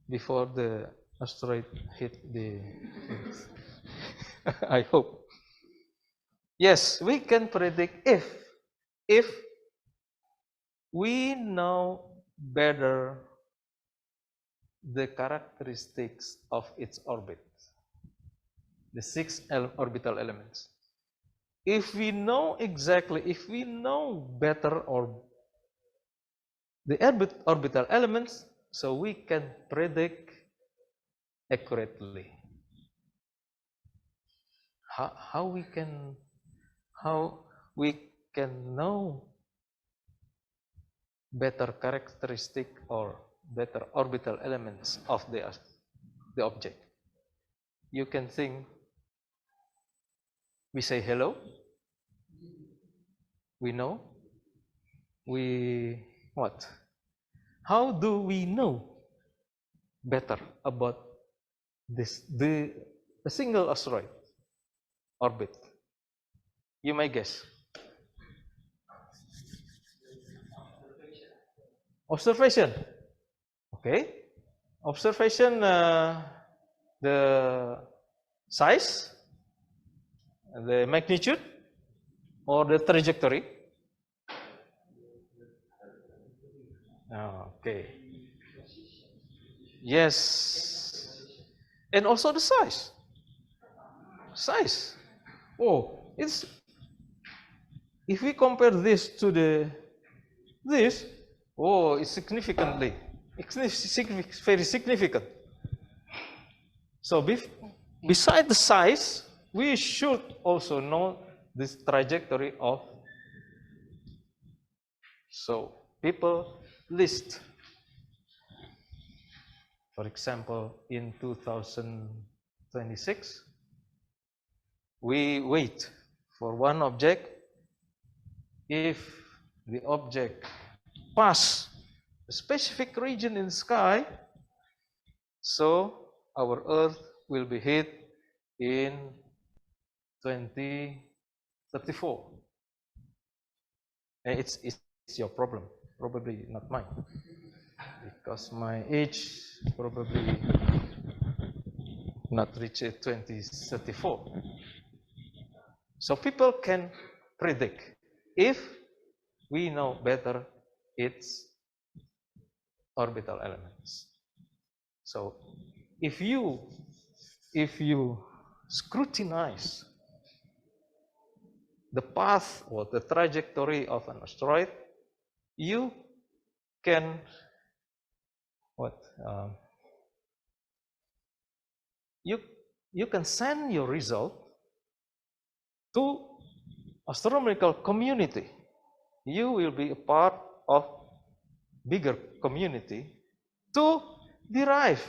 before the asteroid hit the Earth. I hope. Yes, we can predict if we know better the characteristics of its orbit, the 6 orbital elements. If we know exactly, if we know better or the orbital elements, so we can predict accurately. How we can know better characteristic or better orbital elements of the object? You can think, we say hello, we know, what? How do we know better about the single asteroid orbit? You may guess. Observation. Okay. Observation, the size, the magnitude, or the trajectory. Okay. Yes. And also the size. Size. Oh, it's, if we compare this to this, oh, it's very significant. So beside the size, we should also know this trajectory of So people list, for example, in 2026, we wait for one object. If the object pass a specific region in the sky, so our Earth will be hit in 2034. And it's your problem, probably not mine, because my age probably not reach 2034. So people can predict if we know better its orbital elements. So if you scrutinize the path or the trajectory of an asteroid, you can you can send your result to astronomical community. You will be a part of bigger community to derive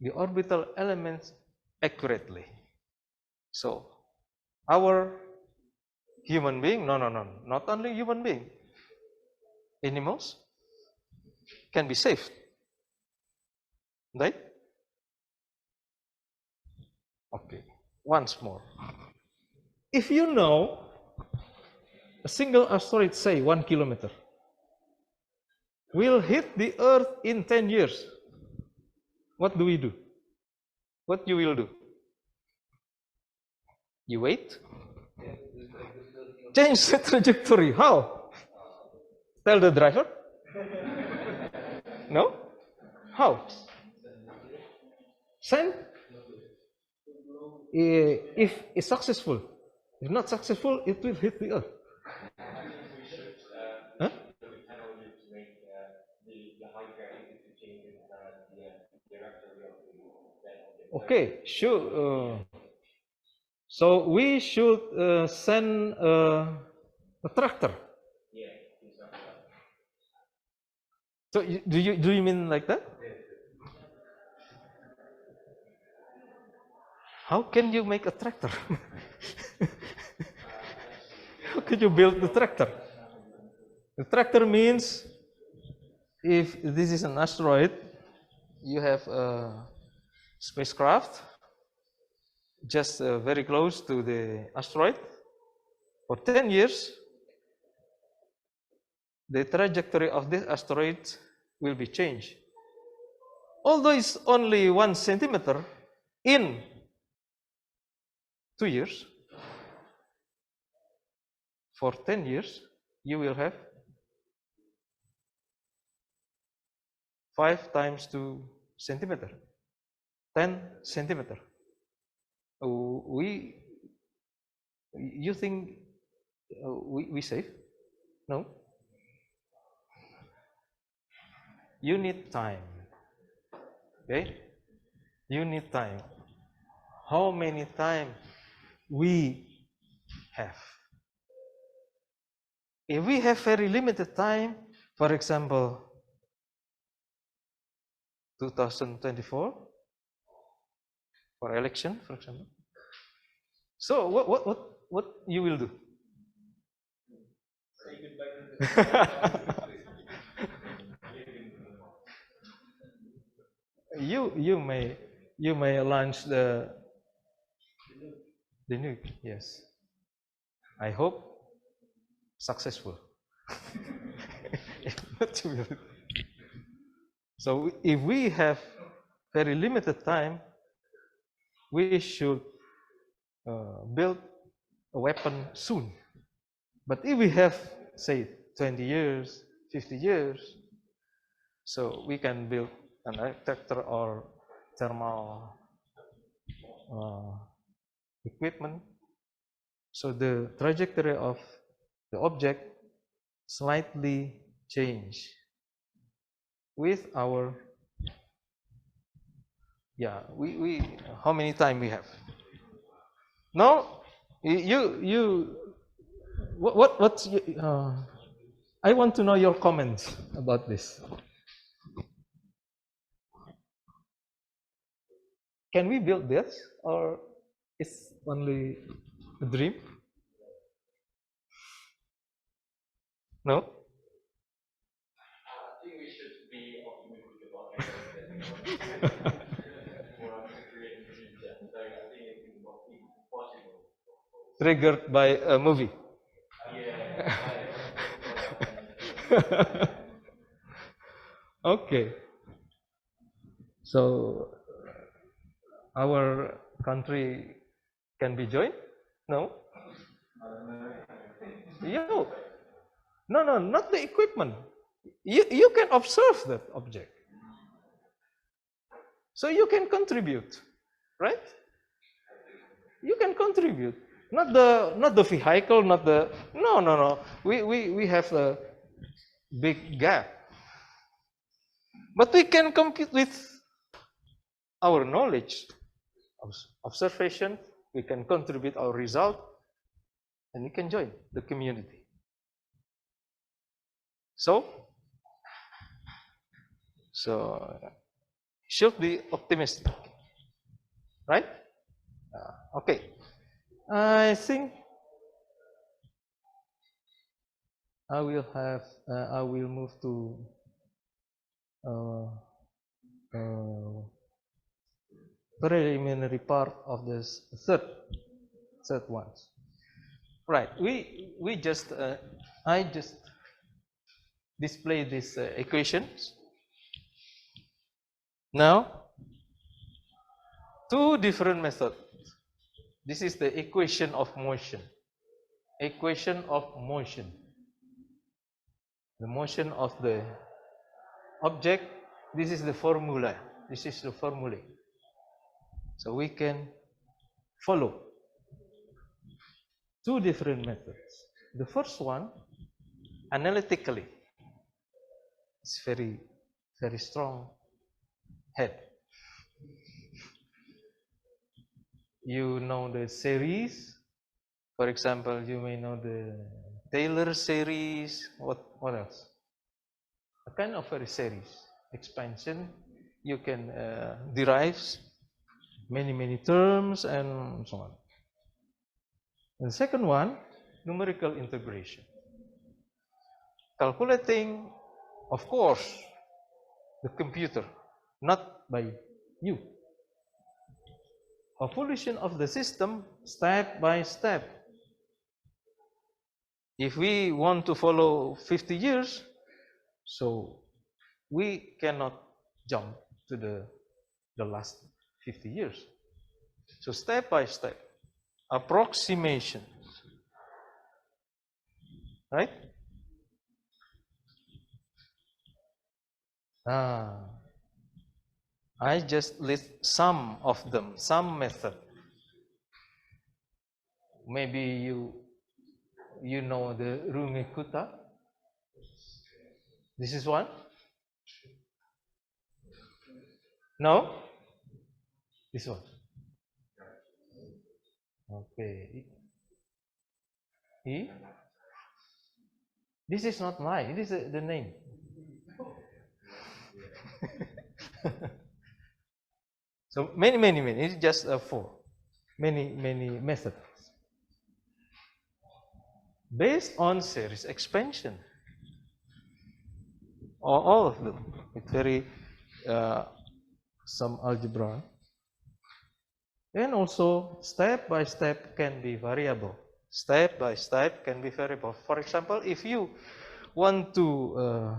the orbital elements accurately. So our human being, not only human being, animals can be saved, right? Okay, once more. If you know a single asteroid, say 1 kilometer, will hit the Earth in 10 years, what do we do? What you will do? You wait? Change the trajectory. How? Tell the driver? No? How? Send? If it's successful. If not successful, it will hit the Earth. Huh? Okay, sure. So we should send a tractor. So do you mean like that? How can you make a tractor? How can you build the tractor? The tractor means if this is an asteroid, you have a spacecraft just very close to the asteroid. For 10 years, the trajectory of this asteroid will be changed. Although it's only 1 centimeter, in 2 years, for 10 years, you will have 5 times 2 centimeter, 10 centimeter. You think we save? No. You need time. Okay? You need time. How many time we have? If we have very limited time, for example, 2024 for election, for example. So what you will do? Say goodbye to You may launch the nuke. Yes. I hope successful. If not, you will. So if we have very limited time, we should build a weapon soon. But if we have, say, 20 years, 50 years, so we can build an tractor or thermal equipment. So the trajectory of the object slightly change with our, we how many time we have? No, what's I want to know your comments about this. Can we build this, or it's only a dream? No? I think we should be optimistic about everything. Triggered by a movie. Okay. So our country can be joined? No? You? No, no, not the equipment. You can observe that object. So you can contribute, right? You can contribute. Not the vehicle, not the no. We have a big gap. But we can compete with our knowledge, observation, we can contribute our result, and we can join the community. So should be optimistic, right? Okay, I think I will move to preliminary part of this third one. Right, we just I just display these equations. Now, two different methods. This is the equation of motion. Equation of motion. The motion of the object. This is the formula. This is the formula. So we can follow two different methods. The first one, analytically, it's very, very strong head. You know the series. For example, you may know the Taylor series. What else? A kind of a series expansion. You can derive many terms and so on. And the second one, numerical integration. Calculating, of course, the computer, not by you. Evolution of the system step by step. If we want to follow 50 years, so we cannot jump to the last 50 years. So step by step, approximation, right? I just list some of them, some method. Maybe you know the Rumekuta. This is one. No? This one. Okay. E? This is not mine. This is the name. So many. It's just four. Many methods. Based on series expansion. All of them. It's very some algebra. And also step by step can be variable. Step by step can be variable. For example, if you want to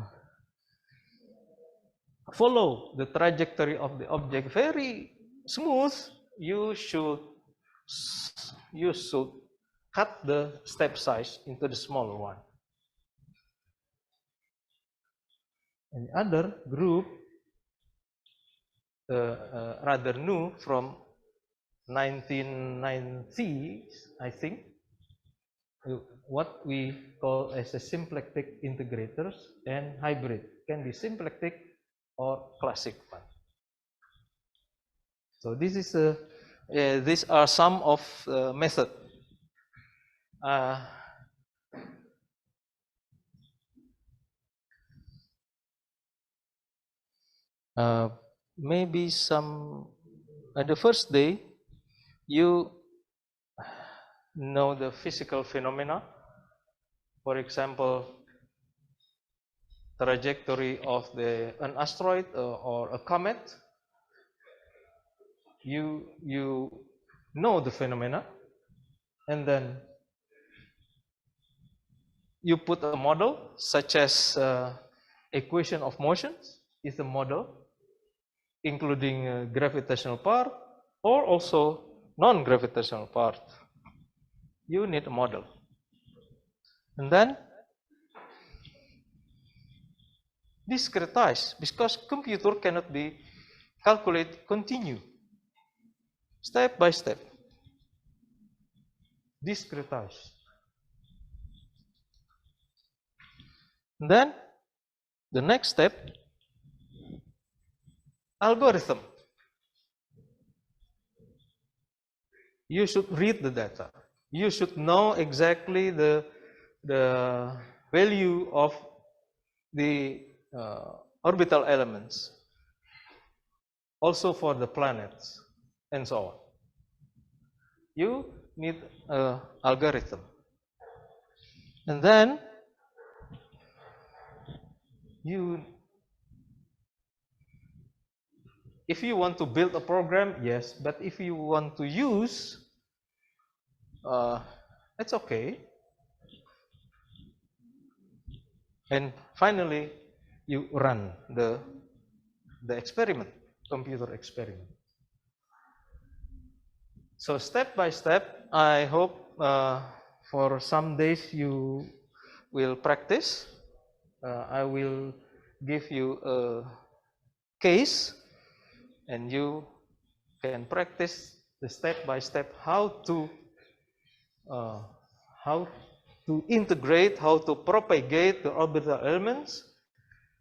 follow the trajectory of the object very smooth, you should cut the step size into the smaller one. And the other group, rather new from 1990s, I think, what we call as a symplectic integrators and hybrid. Can be symplectic or classic one. So this is these are some of method. maybe at the first day you know the physical phenomena, for example, trajectory of an asteroid or a comet. You know the phenomena, and then you put a model such as equation of motions is a model, including gravitational part or also non-gravitational part. You need a model, and then discretize, because computer cannot be calculate continue, step by step. Discretize. And then the next step, algorithm. You should read the data. You should know exactly the value of the orbital elements, also for the planets and so on. You need an algorithm, and then if you want to build a program, yes, but if you want to use, it's okay. And finally, you run the experiment, computer experiment. So step by step, I hope for some days you will practice. I will give you a case, and you can practice the step by step how to integrate, how to propagate the orbital elements.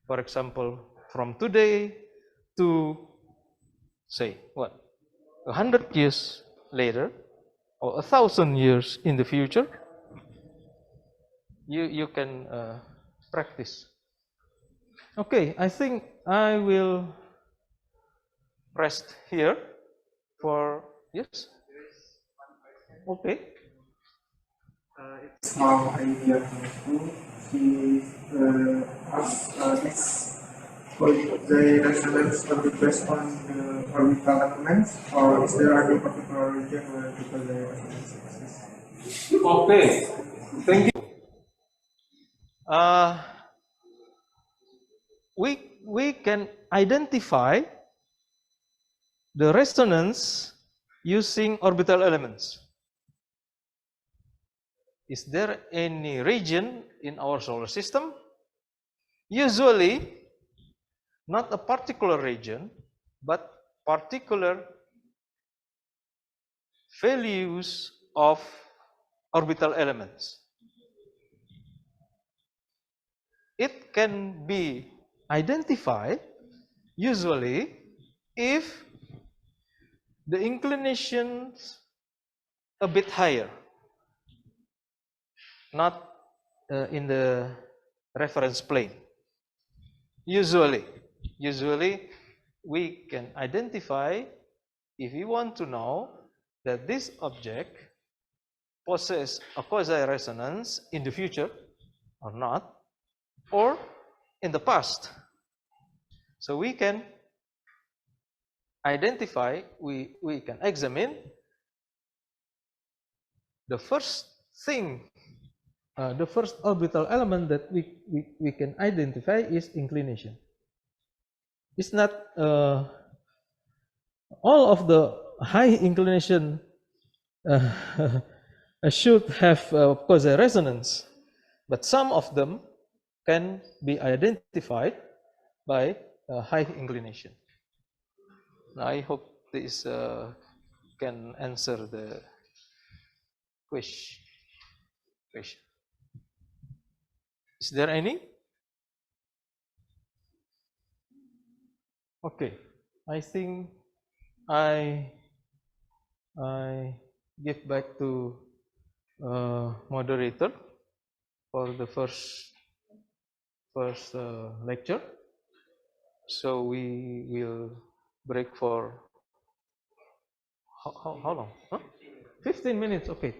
For example, from today to, say, 100 years later, or 1,000 years in the future, you can practice. Okay, I think I will rest here for, yes? Okay. Small idea too. He asked is for the resonance of the based on the orbital elements, or is there any particular region where the resonance exists? Okay, thank you. We can identify the resonance using orbital elements. Is there any region in our solar system? Usually, not a particular region, but particular values of orbital elements. It can be identified usually if the inclinations a bit higher, not in the reference plane. Usually we can identify if we want to know that this object possesses a quasi-resonance in the future or not, or in the past. So we can identify, we can examine the first thing, the first orbital element that we can identify is inclination. It's not all of the high inclination should have quasi-resonance, but some of them can be identified by high inclination. I hope this can answer the question. Is there any? Okay, I think I give back to moderator for the first lecture. So we will break for how long? Huh? 15 minutes. Okay.